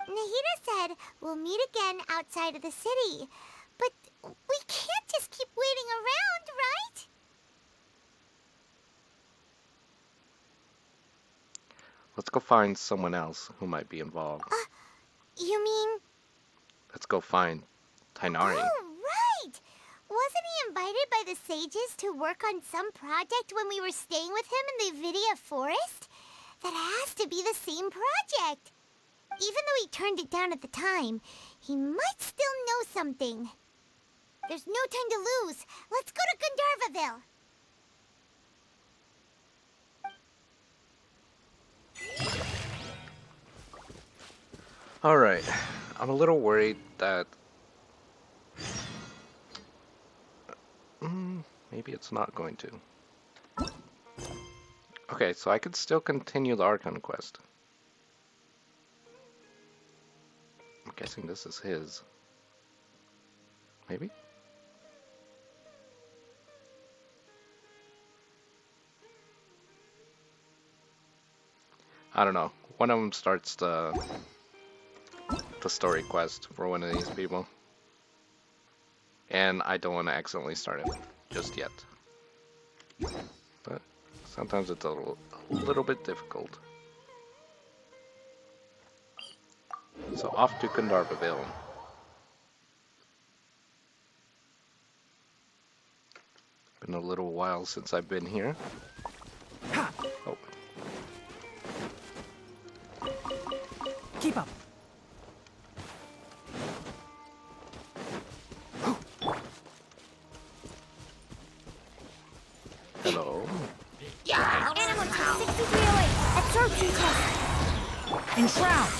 Nahida said we'll meet again outside of the city. But we can't just keep waiting around, right? Let's go find someone else who might be involved. You mean... Let's go find Tainari. Oh, right! Wasn't he invited by the sages to work on some project when we were staying with him in the Vidia Forest? That has to be the same project. Even though he turned it down at the time, he might still know something. There's no time to lose. Let's go to Gandharvaville. Alright, I'm a little worried that... maybe it's not going to. Okay, so I could still continue the Archon quest. I'm guessing this is his. Maybe? I don't know. One of them starts the story quest for one of these people. And I don't want to accidentally start it just yet. But sometimes it's a little bit difficult. So off to Gandharvaville. Been a little while since I've been here. Oh. Keep up. Hello. Animal Test 6308, absorption test. Enshroud.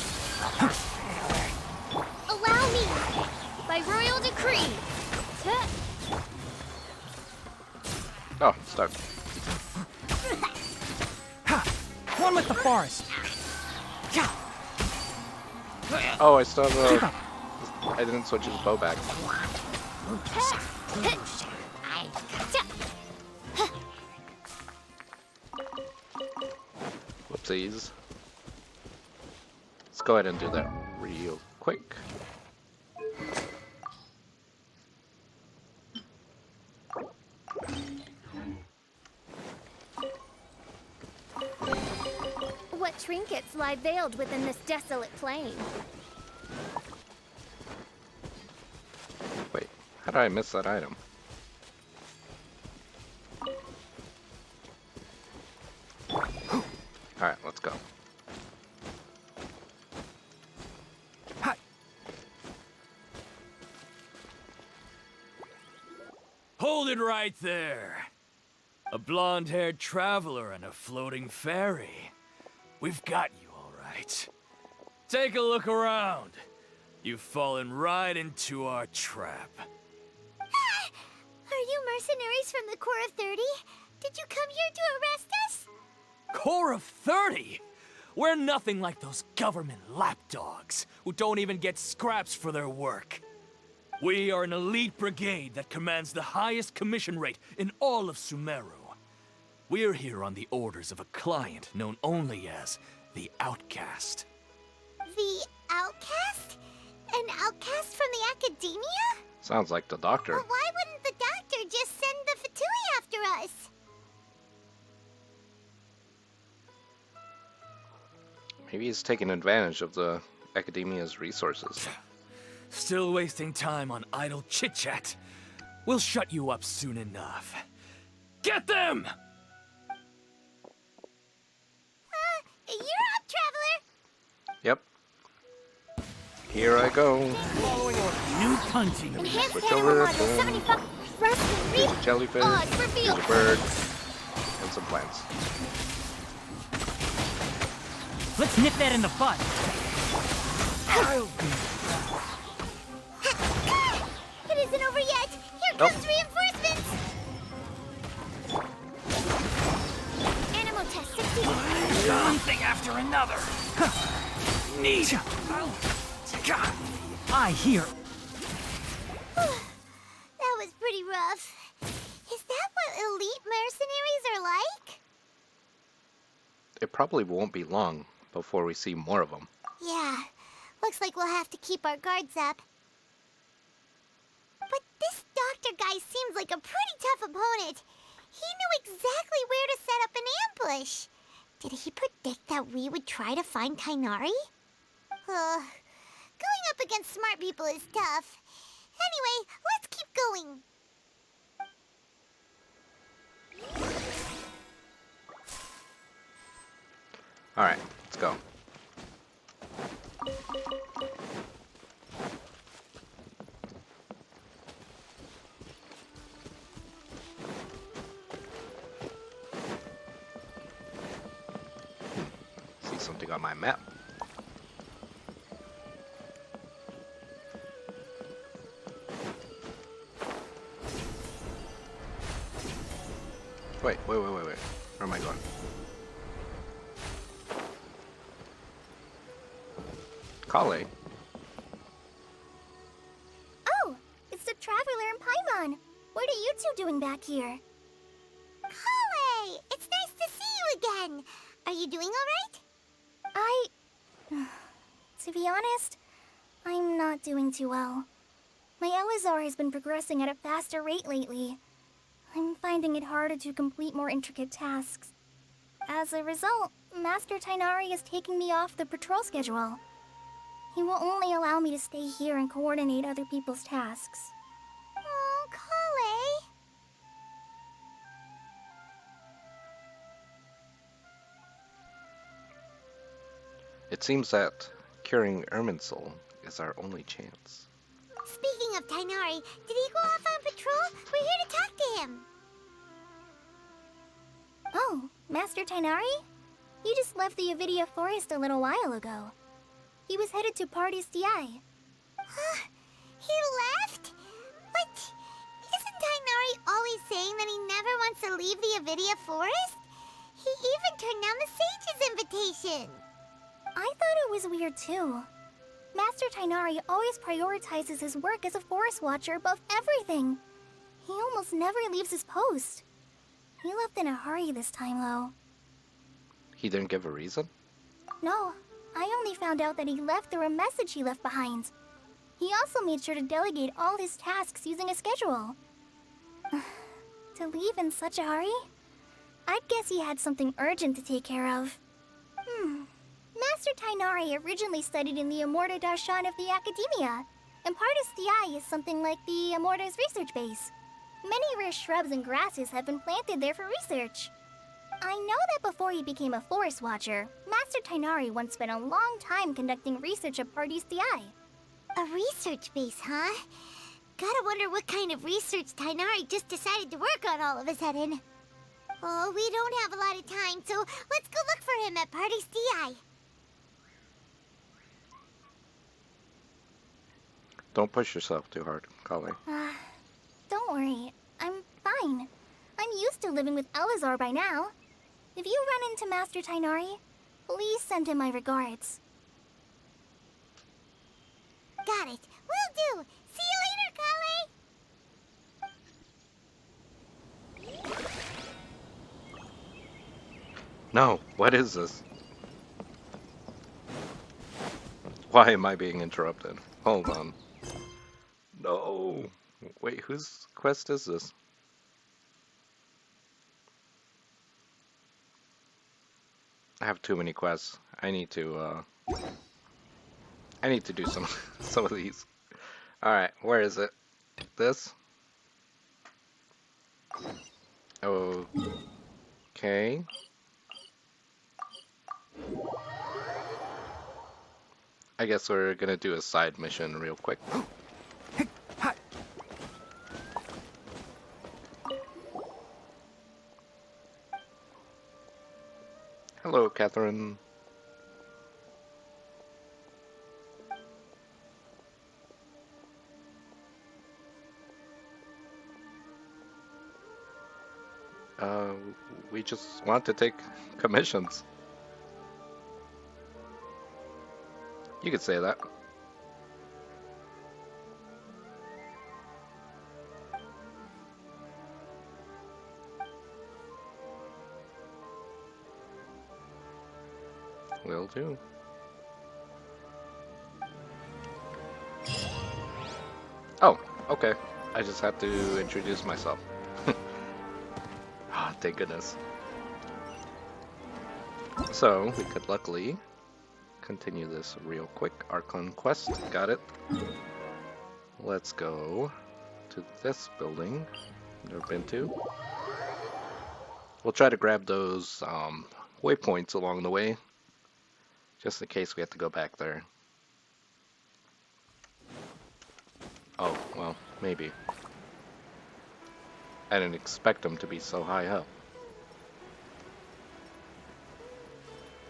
Allow me, by royal decree. Oh, stuck. One with the forest. Oh, I still have a... I didn't switch his bow back. Whoopsies. Let's go ahead and do that real quick. What trinkets lie veiled within this desolate plain? Wait, how did I miss that item? Alright, let's go. Hold it right there. A blonde-haired traveler and a floating fairy. We've got you all right. Take a look around. You've fallen right into our trap. Are you mercenaries from the Corps of 30? Did you come here to arrest us? Corps of 30? We're nothing like those government lapdogs who don't even get scraps for their work. We are an elite brigade that commands the highest commission rate in all of Sumeru. We're here on the orders of a client known only as the Outcast. The outcast? An outcast from the academia? Sounds like the doctor. Well, why wouldn't the doctor just send the Fatui after us? Maybe he's taking advantage of the academia's resources. Still wasting time on idle chit-chat. We'll shut you up soon enough. Get them! You're up, traveler! Yep. Here I go. New punching. Enhanced Switch animal over module to 75. Rest and Here's read. a jellyfish, Odds here's revealed. a bird, and some plants. Let's nip that in the bud. It isn't over yet. Here Nope. comes reinforcements. Animal Test 60. One thing after another. Neat. I hear. That was pretty rough. Is that what elite mercenaries are like? It probably won't be long before we see more of them. Yeah. Looks like we'll have to keep our guards up. But this doctor guy seems like a pretty tough opponent. He knew exactly where to set up an ambush. Did he predict that we would try to find Kainari? Going up against smart people is tough. Anyway, let's keep going. Alright, let's go. See something on my map. Wait. Where am I going? Kale. Oh, it's the traveler back here. Kale! It's nice to see you again! Are you doing alright? To be honest, I'm not doing too well. My Elazar has been progressing at a faster rate lately. I'm finding it harder to complete more intricate tasks. As a result, Master Tainari is taking me off the patrol schedule. He will only allow me to stay here and coordinate other people's tasks. Oh, Kale! It seems that curing Irminsul is our only chance. Speaking of Tainari, did he go off on patrol? We're here to talk to him. Oh, Master Tainari? He just left the Avidia Forest a little while ago. He was headed to Party's DI. Huh? He left? But isn't Tainari always saying that he never wants to leave the Avidia Forest? He even turned down the Sage's invitation. I thought it was weird too. Master Tainari always prioritizes his work as a forest watcher above everything. He almost never leaves his post. He left in a hurry this time, though. He didn't give a reason? No, I only found out that he left through a message he left behind. He also made sure to delegate all his tasks using a schedule. To leave in such a hurry? I'd guess he had something urgent to take care of. Master Tainari originally studied in the Amorta Darshan of the Academia, and Partis DI is something like the Amorta's research base. Many rare shrubs and grasses have been planted there for research. I know that before he became a forest watcher, Master Tainari once spent a long time conducting research at Partis DI. A research base, huh? Gotta wonder what kind of research Tainari just decided to work on all of a sudden. Oh, we don't have a lot of time, so let's go look for him at Party's DI. Don't push yourself too hard, Kale. Don't worry. I'm fine. I'm used to living with Elazar by now. If you run into Master Tainari, please send him my regards. Got it. Will do. See you later, Kale. No, what is this? Why am I being interrupted? Hold on. No. Wait, whose quest is this? I have too many quests. I need to do some of these. Alright, where is it? This? Okay. I guess we're gonna do a side mission real quick. Hello, Catherine. We just want to take commissions. You could say that. Will do. Oh, okay. I just have to introduce myself. Ah, thank goodness. So, we could luckily continue this real quick. Archon quest, got it. Let's go to this building. Never been to. We'll try to grab those waypoints along the way, just in case we have to go back there. Oh, well, maybe. I didn't expect them to be so high up.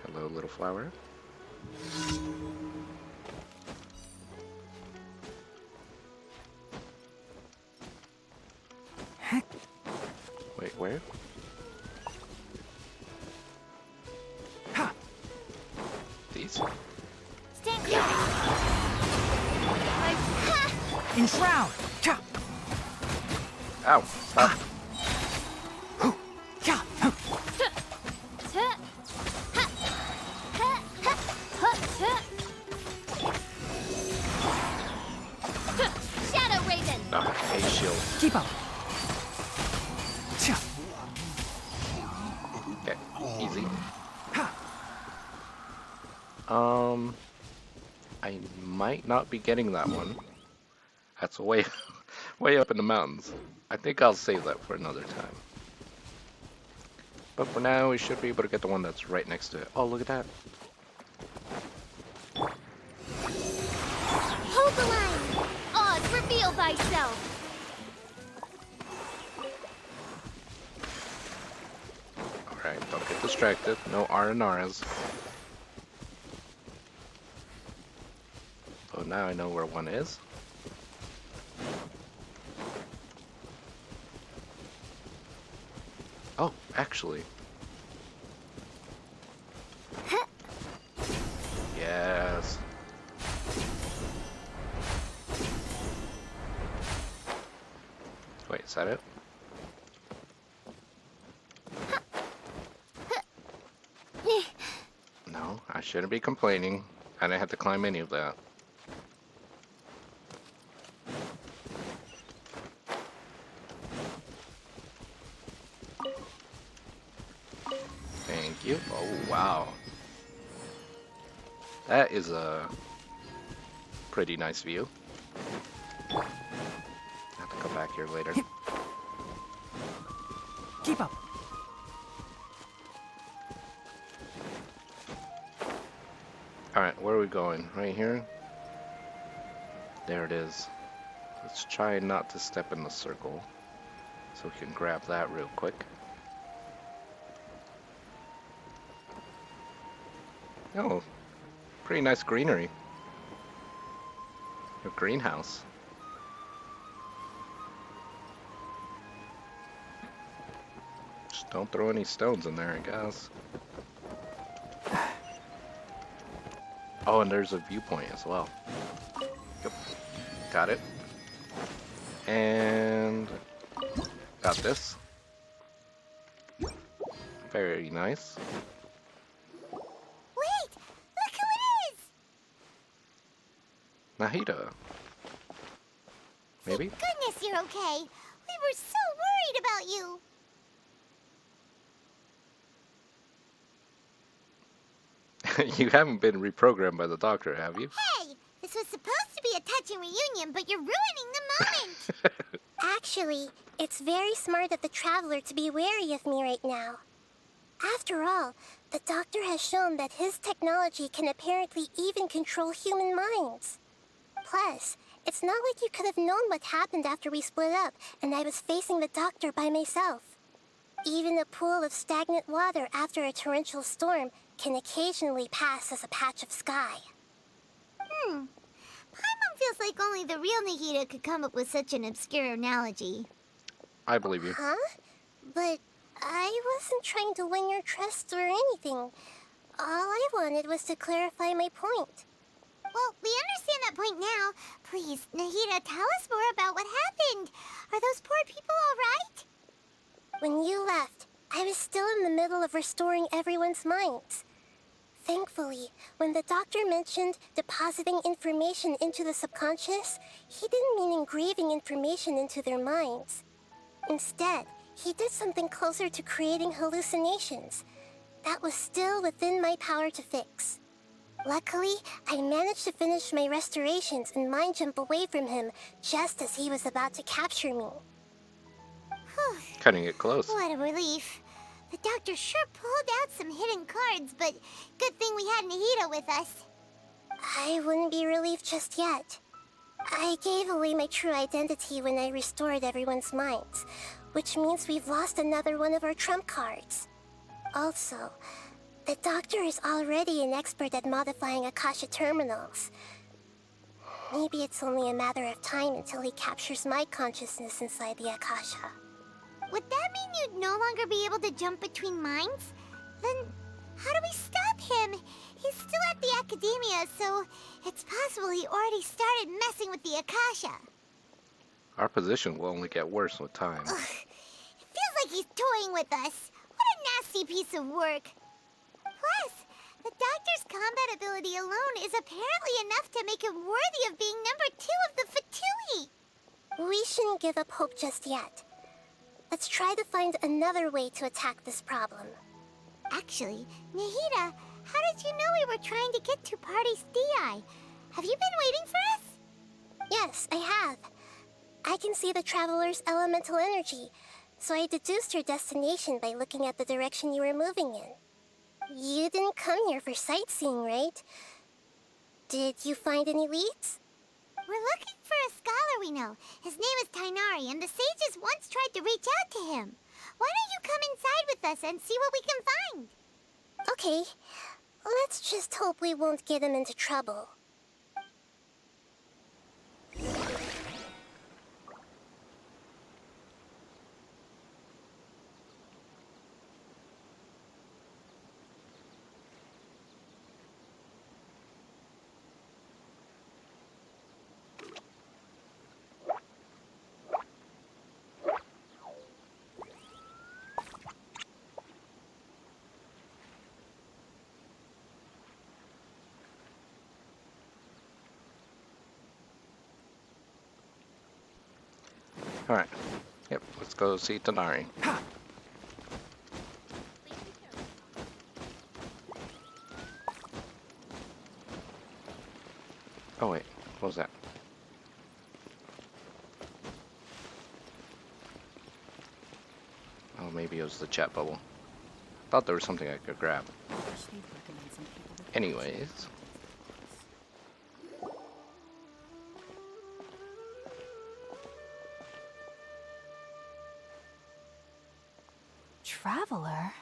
Hello, little flower. Wait, where? These? Stand clear! Enshroud! Ow, stop. shield. Keep up. Okay, easy. I might not be getting that one. That's way, way up in the mountains. I think I'll save that for another time. But for now, we should be able to get the one that's right next to it. Oh, look at that. Hold the line! Oz, reveal thyself! Alright, don't get distracted. No R&Rs. Oh, now I know where one is. Oh, actually. Yes. Wait, is that it? No, I shouldn't be complaining. I didn't have to climb any of that. Thank you. Oh, wow. That is a pretty nice view. I'll have to come back here later. Keep up. Alright, where are we going? Right here? There it is. Let's try not to step in the circle. So we can grab that real quick. Oh, pretty nice greenery. A greenhouse. Just don't throw any stones in there, I guess. Oh, and there's a viewpoint as well. Yep. Got it. And got this. Very nice. Wait! Look who it is! Nahida. Maybe? Goodness, you're okay. We were so worried about you. You haven't been reprogrammed by the doctor, have you? Hey! This was supposed to be a touching reunion, but you're ruining the moment! Actually, it's very smart of the traveler to be wary of me right now. After all, the doctor has shown that his technology can apparently even control human minds. Plus, it's not like you could have known what happened after we split up and I was facing the doctor by myself. Even a pool of stagnant water after a torrential storm can occasionally pass as a patch of sky. Paimon feels like only the real Nahida could come up with such an obscure analogy. I believe you. Huh? But I wasn't trying to win your trust or anything. All I wanted was to clarify my point. Well, we understand that point now. Please, Nahida, tell us more about what happened. Are those poor people all right? When you left, I was still in the middle of restoring everyone's minds. Thankfully, when the doctor mentioned depositing information into the subconscious, he didn't mean engraving information into their minds. Instead, he did something closer to creating hallucinations. That was still within my power to fix. Luckily, I managed to finish my restorations and mind jump away from him just as he was about to capture me. Cutting it close. What a relief. The doctor sure pulled out some hidden cards, but good thing we had Nahida with us. I wouldn't be relieved just yet. I gave away my true identity when I restored everyone's minds, which means we've lost another one of our trump cards. Also, the doctor is already an expert at modifying Akasha terminals. Maybe it's only a matter of time until he captures my consciousness inside the Akasha. Would that mean you'd no longer be able to jump between minds? Then how do we stop him? He's still at the academia, so it's possible he already started messing with the Akasha. Our position will only get worse with time. Ugh, it feels like he's toying with us. What a nasty piece of work. Plus, the doctor's combat ability alone is apparently enough to make him worthy of being number 2 of the Fatui. We shouldn't give up hope just yet. Let's try to find another way to attack this problem. Actually, Nahida, how did you know we were trying to get to Party's DI? Have you been waiting for us? Yes, I have. I can see the traveler's elemental energy, so I deduced your destination by looking at the direction you were moving in. You didn't come here for sightseeing, right? Did you find any leads? We're looking for a scholar we know. His name is Tainari, and the sages once tried to reach out to him. Why don't you come inside with us and see what we can find? Okay, let's just hope we won't get him into trouble. Alright. Yep, let's go see Tanari. Oh wait, what was that? Oh, maybe it was the chat bubble. Thought there was something I could grab. Anyways. Traveler?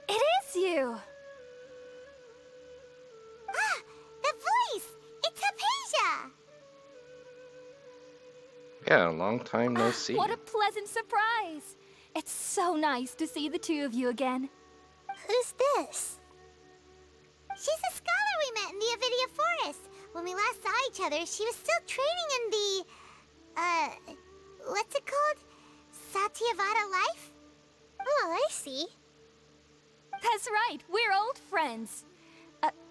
It is you! Ah, the voice! It's Hypatia! Yeah, long time no see. What a pleasant surprise! It's so nice to see the two of you again. Who's this? She's a scholar we met in the Avidia Forest. When we last saw each other, she was still training in the... what's it called? Satyavada life? Oh, I see. That's right, we're old friends.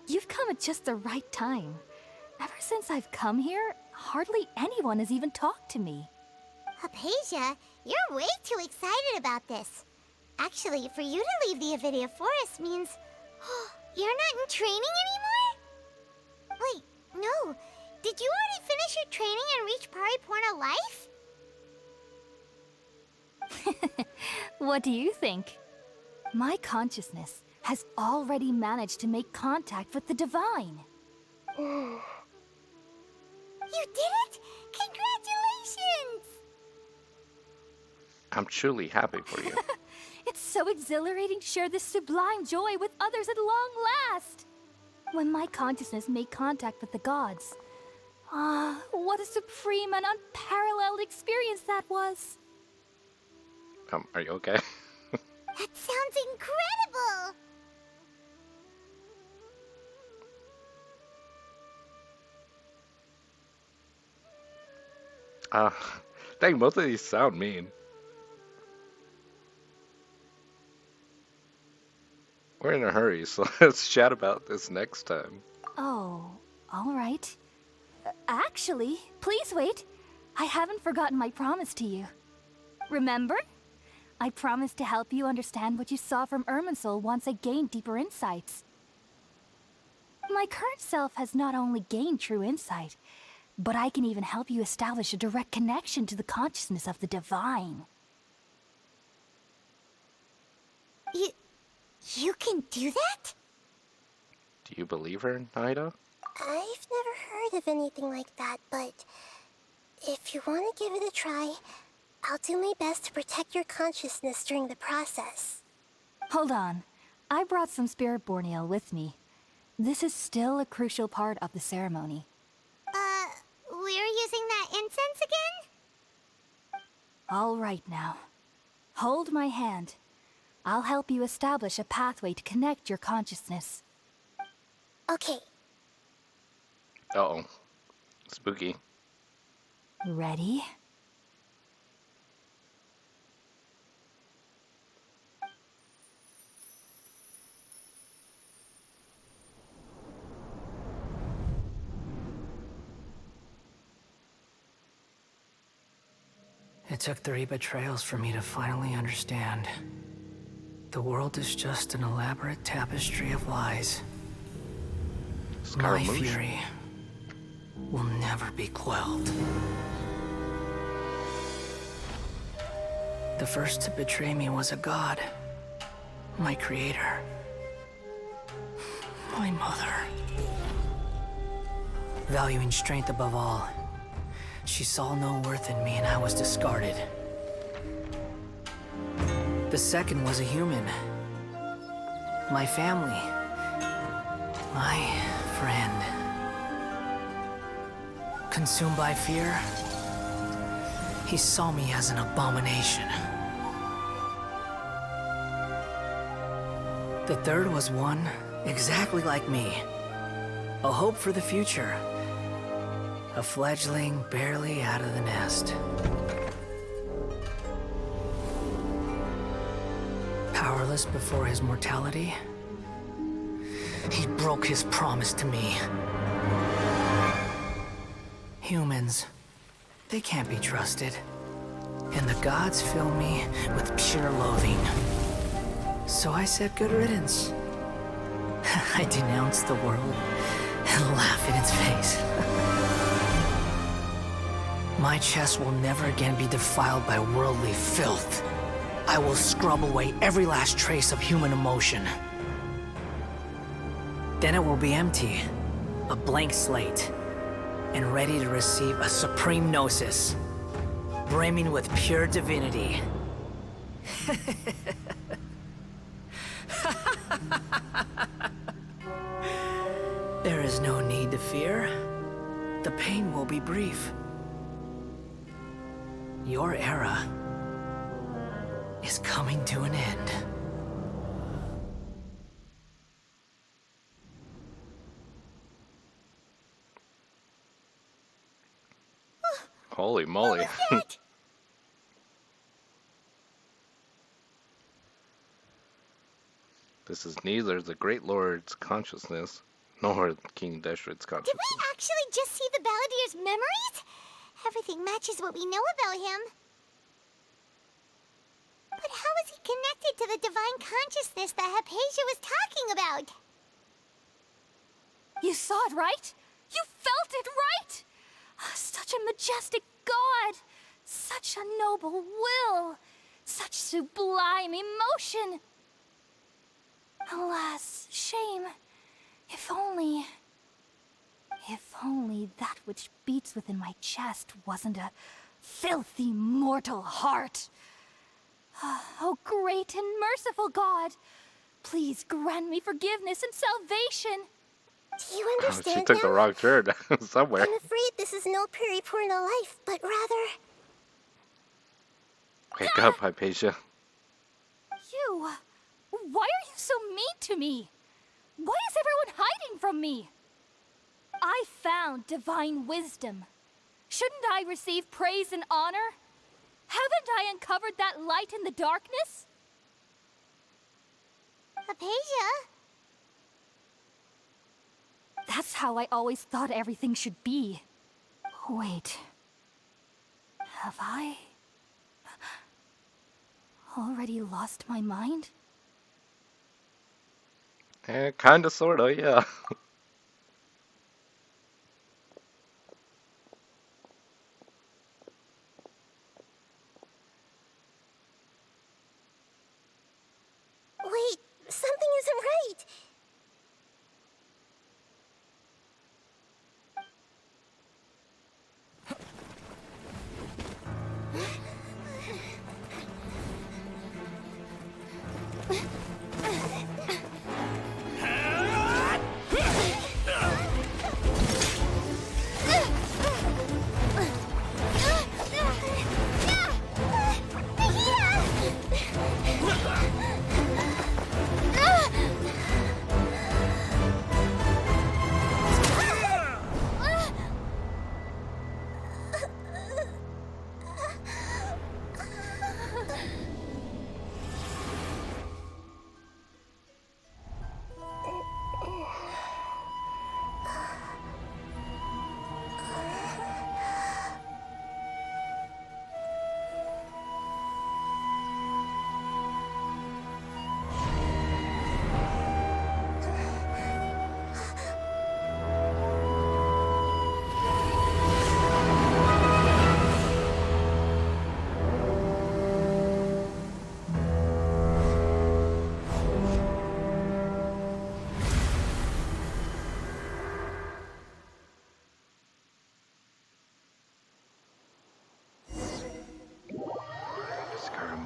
You've come at just the right time. Ever since I've come here, hardly anyone has even talked to me. Hypatia, you're way too excited about this. Actually, for you to leave the Avidia Forest means... you're not in training anymore? Wait, no. Did you already finish your training and reach Pariporna life? What do you think? My consciousness has already managed to make contact with the divine. You did it! Congratulations! I'm truly happy for you. It's so exhilarating to share this sublime joy with others at long last. When my consciousness made contact with the gods. Ah, what a supreme and unparalleled experience that was. Are you okay? That sounds incredible! Dang, both of these sound mean. We're in a hurry, so let's chat about this next time. Oh, all right. Actually, please wait. I haven't forgotten my promise to you. Remember? I promised to help you understand what you saw from Irminsul once I gained deeper insights. My current self has not only gained true insight, but I can even help you establish a direct connection to the consciousness of the divine. You can do that? Do you believe her, Naida? I've never heard of anything like that, but if you want to give it a try, I'll do my best to protect your consciousness during the process. Hold on. I brought some spirit borneal with me. This is still a crucial part of the ceremony. We're using that incense again? All right now. Hold my hand. I'll help you establish a pathway to connect your consciousness. Okay. Uh-oh. Spooky. Ready? It took 3 betrayals for me to finally understand. The world is just an elaborate tapestry of lies. My fury will never be quelled. The first to betray me was a god. My creator. My mother. Valuing strength above all, she saw no worth in me and I was discarded. The second was a human. My family. My friend. Consumed by fear, he saw me as an abomination. The third was one exactly like me. A hope for the future. A fledgling barely out of the nest. Powerless before his mortality, he broke his promise to me. Humans, they can't be trusted. And the gods fill me with pure loathing. So I said good riddance. I denounced the world and laugh in its face. My chest will never again be defiled by worldly filth. I will scrub away every last trace of human emotion. Then it will be empty, a blank slate, and ready to receive a supreme gnosis, brimming with pure divinity. There is no need to fear. The pain will be brief. Your era is coming to an end. Holy moly. This is neither the Great Lord's consciousness nor King Deshret's consciousness. Did we actually just see the Baladier's memories? Everything matches what we know about him. But how is he connected to the divine consciousness that Hypatia was talking about? You saw it, right? You felt it, right? Such a majestic god! Such a noble will! Such sublime emotion! Alas, shame. If only that which beats within my chest wasn't a filthy mortal heart. Oh, great and merciful God, please grant me forgiveness and salvation. Do you understand She took the now? wrong turn somewhere. I'm afraid this is no periporno life, but rather... Wake up, Hypatia. You! Why are you so mean to me? Why is everyone hiding from me? I found divine wisdom. Shouldn't I receive praise and honor? Haven't I uncovered that light in the darkness? Hypatia? That's how I always thought everything should be. Wait. Have I already lost my mind? Kinda, sorta, yeah. Wait, something isn't right.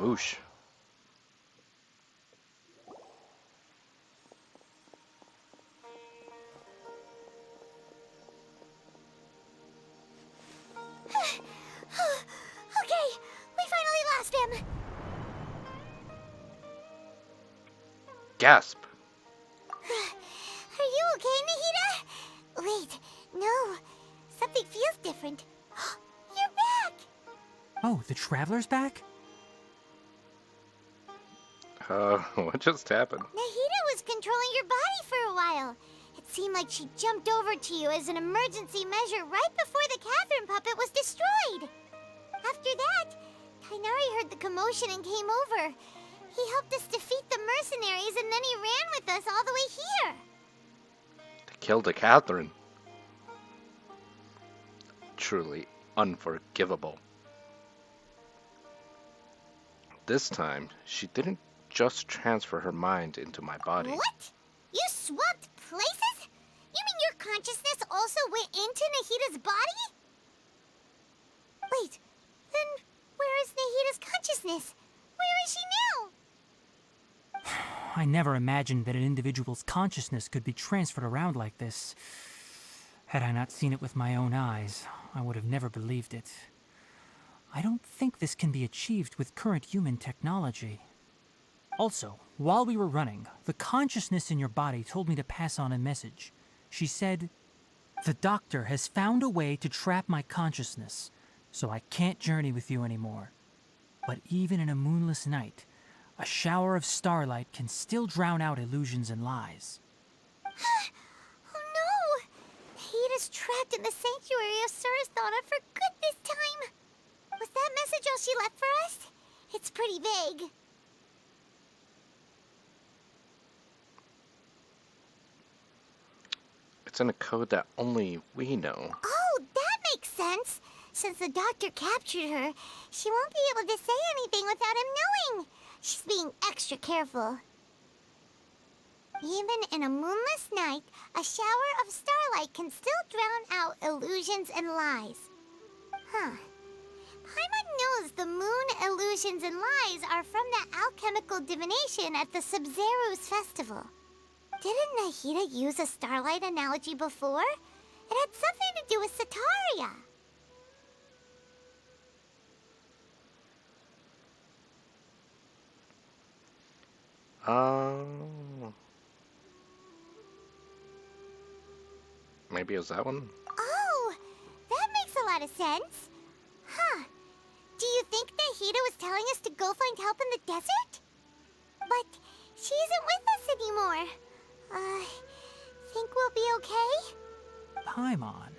Moosh. Okay, we finally lost him. Gasp. Are you okay, Nahida? Wait, no. Something feels different. You're back! Oh, the Traveler's back? What just happened? Nahida was controlling your body for a while. It seemed like she jumped over to you as an emergency measure right before the Catherine puppet was destroyed. After that, Tainari heard the commotion and came over. He helped us defeat the mercenaries and then he ran with us all the way here. They killed a Catherine. Truly unforgivable. This time, she didn't just transfer her mind into my body. What? You swapped places? You mean your consciousness also went into Nahida's body? Wait, then where is Nahida's consciousness? Where is she now? I never imagined that an individual's consciousness could be transferred around like this. Had I not seen it with my own eyes, I would have never believed it. I don't think this can be achieved with current human technology. Also, while we were running, the consciousness in your body told me to pass on a message. She said, "The doctor has found a way to trap my consciousness, so I can't journey with you anymore. But even in a moonless night, a shower of starlight can still drown out illusions and lies." Oh no! Nahida's trapped in the sanctuary of Suristhana for good this time. Was that message all she left for us? It's pretty vague. It's in a code that only we know. Oh, that makes sense. Since the doctor captured her, she won't be able to say anything without him knowing. She's being extra careful. Even in a moonless night, a shower of starlight can still drown out illusions and lies. Huh. Paimon knows the moon illusions and lies are from the alchemical divination at the Sumeru Festival. Didn't Nahida use a starlight analogy before? It had something to do with Sataria. Maybe it was that one? Oh, that makes a lot of sense. Huh. Do you think Nahida was telling us to go find help in the desert? But she isn't with us anymore. Think we'll be okay? Paimon,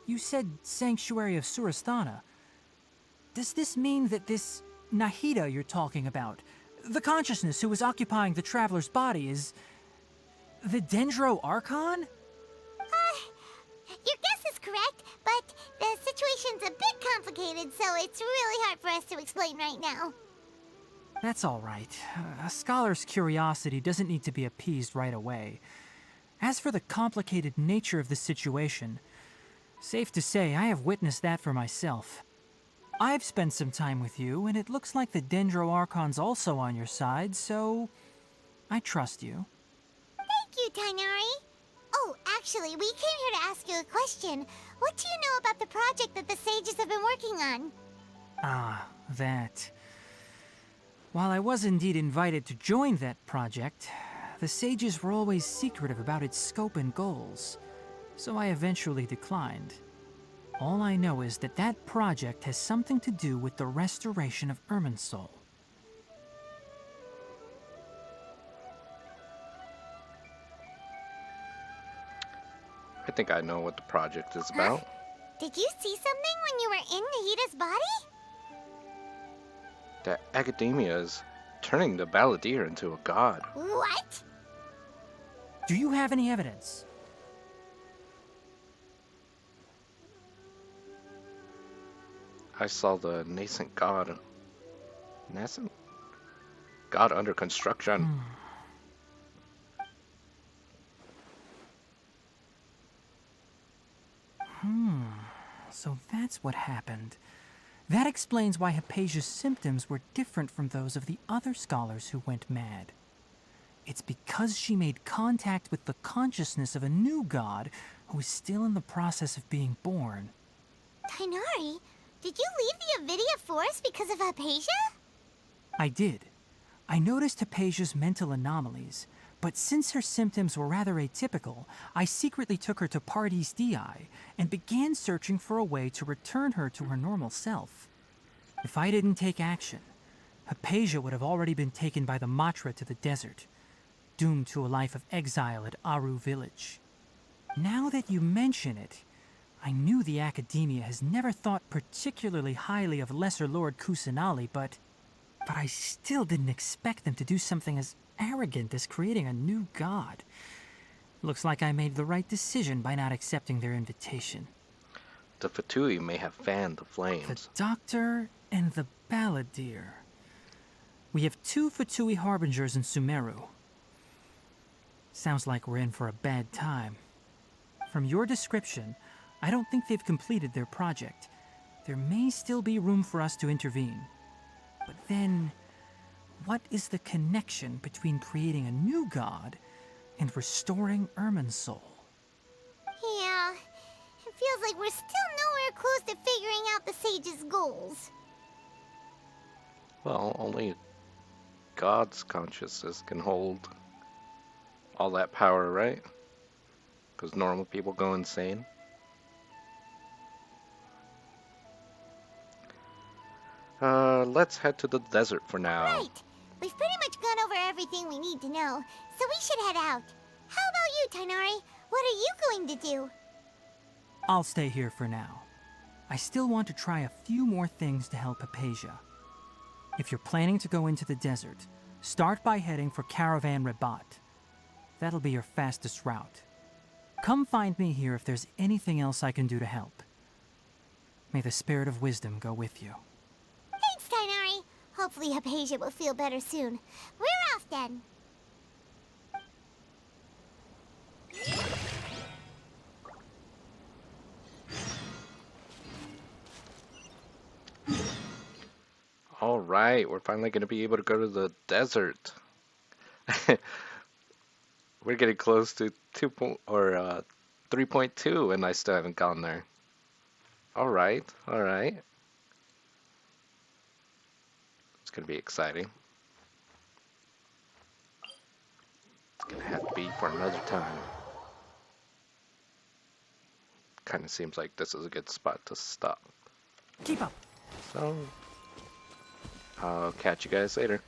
you said Sanctuary of Suristhana. Does this mean that this Nahida you're talking about, the consciousness who was occupying the Traveler's body, is the Dendro Archon? Your guess is correct, but the situation's a bit complicated, so it's really hard for us to explain right now. That's all right. A scholar's curiosity doesn't need to be appeased right away. As for the complicated nature of the situation, safe to say I have witnessed that for myself. I've spent some time with you, and it looks like the Dendro Archon's also on your side, so I trust you. Thank you, Tainari. Oh, actually, we came here to ask you a question. What do you know about the project that the sages have been working on? Ah, that. While I was indeed invited to join that project, the sages were always secretive about its scope and goals, so I eventually declined. All I know is that that project has something to do with the restoration of Irminsul. I think I know what the project is about. Did you see something when you were in Nahida's body? That academia is turning the balladeer into a god. What? Do you have any evidence? I saw the nascent god. Nascent? God under construction. So that's what happened. That explains why Hypatia's symptoms were different from those of the other scholars who went mad. It's because she made contact with the consciousness of a new god who is still in the process of being born. Tighnari, did you leave the Avidia Forest because of Hypatia? I did. I noticed Hypatia's mental anomalies, but since her symptoms were rather atypical, I secretly took her to Pardes Dii and began searching for a way to return her to her normal self. If I didn't take action, Hypatia would have already been taken by the Matra to the desert, doomed to a life of exile at Aru village. Now that you mention it, I knew the Academia has never thought particularly highly of Lesser Lord Kusanali, but I still didn't expect them to do something as arrogant as creating a new god. Looks like I made the right decision by not accepting their invitation. The Fatui may have fanned the flames. The Doctor and the Balladeer. We have 2 Fatui Harbingers in Sumeru. Sounds like we're in for a bad time. From your description, I don't think they've completed their project. There may still be room for us to intervene. But then, what is the connection between creating a new god and restoring Irminsul? Yeah, it feels like we're still nowhere close to figuring out the Sage's goals. Well, only God's consciousness can hold all that power, right? Because normal people go insane. Let's head to the desert for now. Right. We've pretty much gone over everything we need to know, so we should head out. How about you, Tighnari? What are you going to do? I'll stay here for now. I still want to try a few more things to help Hypatia. If you're planning to go into the desert, start by heading for Caravan Rabat. That'll be your fastest route. Come find me here if there's anything else I can do to help. May the spirit of wisdom go with you. Thanks, Tighnari. Hopefully Hypatia will feel better soon. We're off then. All right, we're finally going to be able to go to the desert. We're getting close to 3.2, and I still haven't gone there. All right, all right. It's going to be exciting. It's going to have to be for another time. Kind of seems like this is a good spot to stop. Keep up. So, I'll catch you guys later.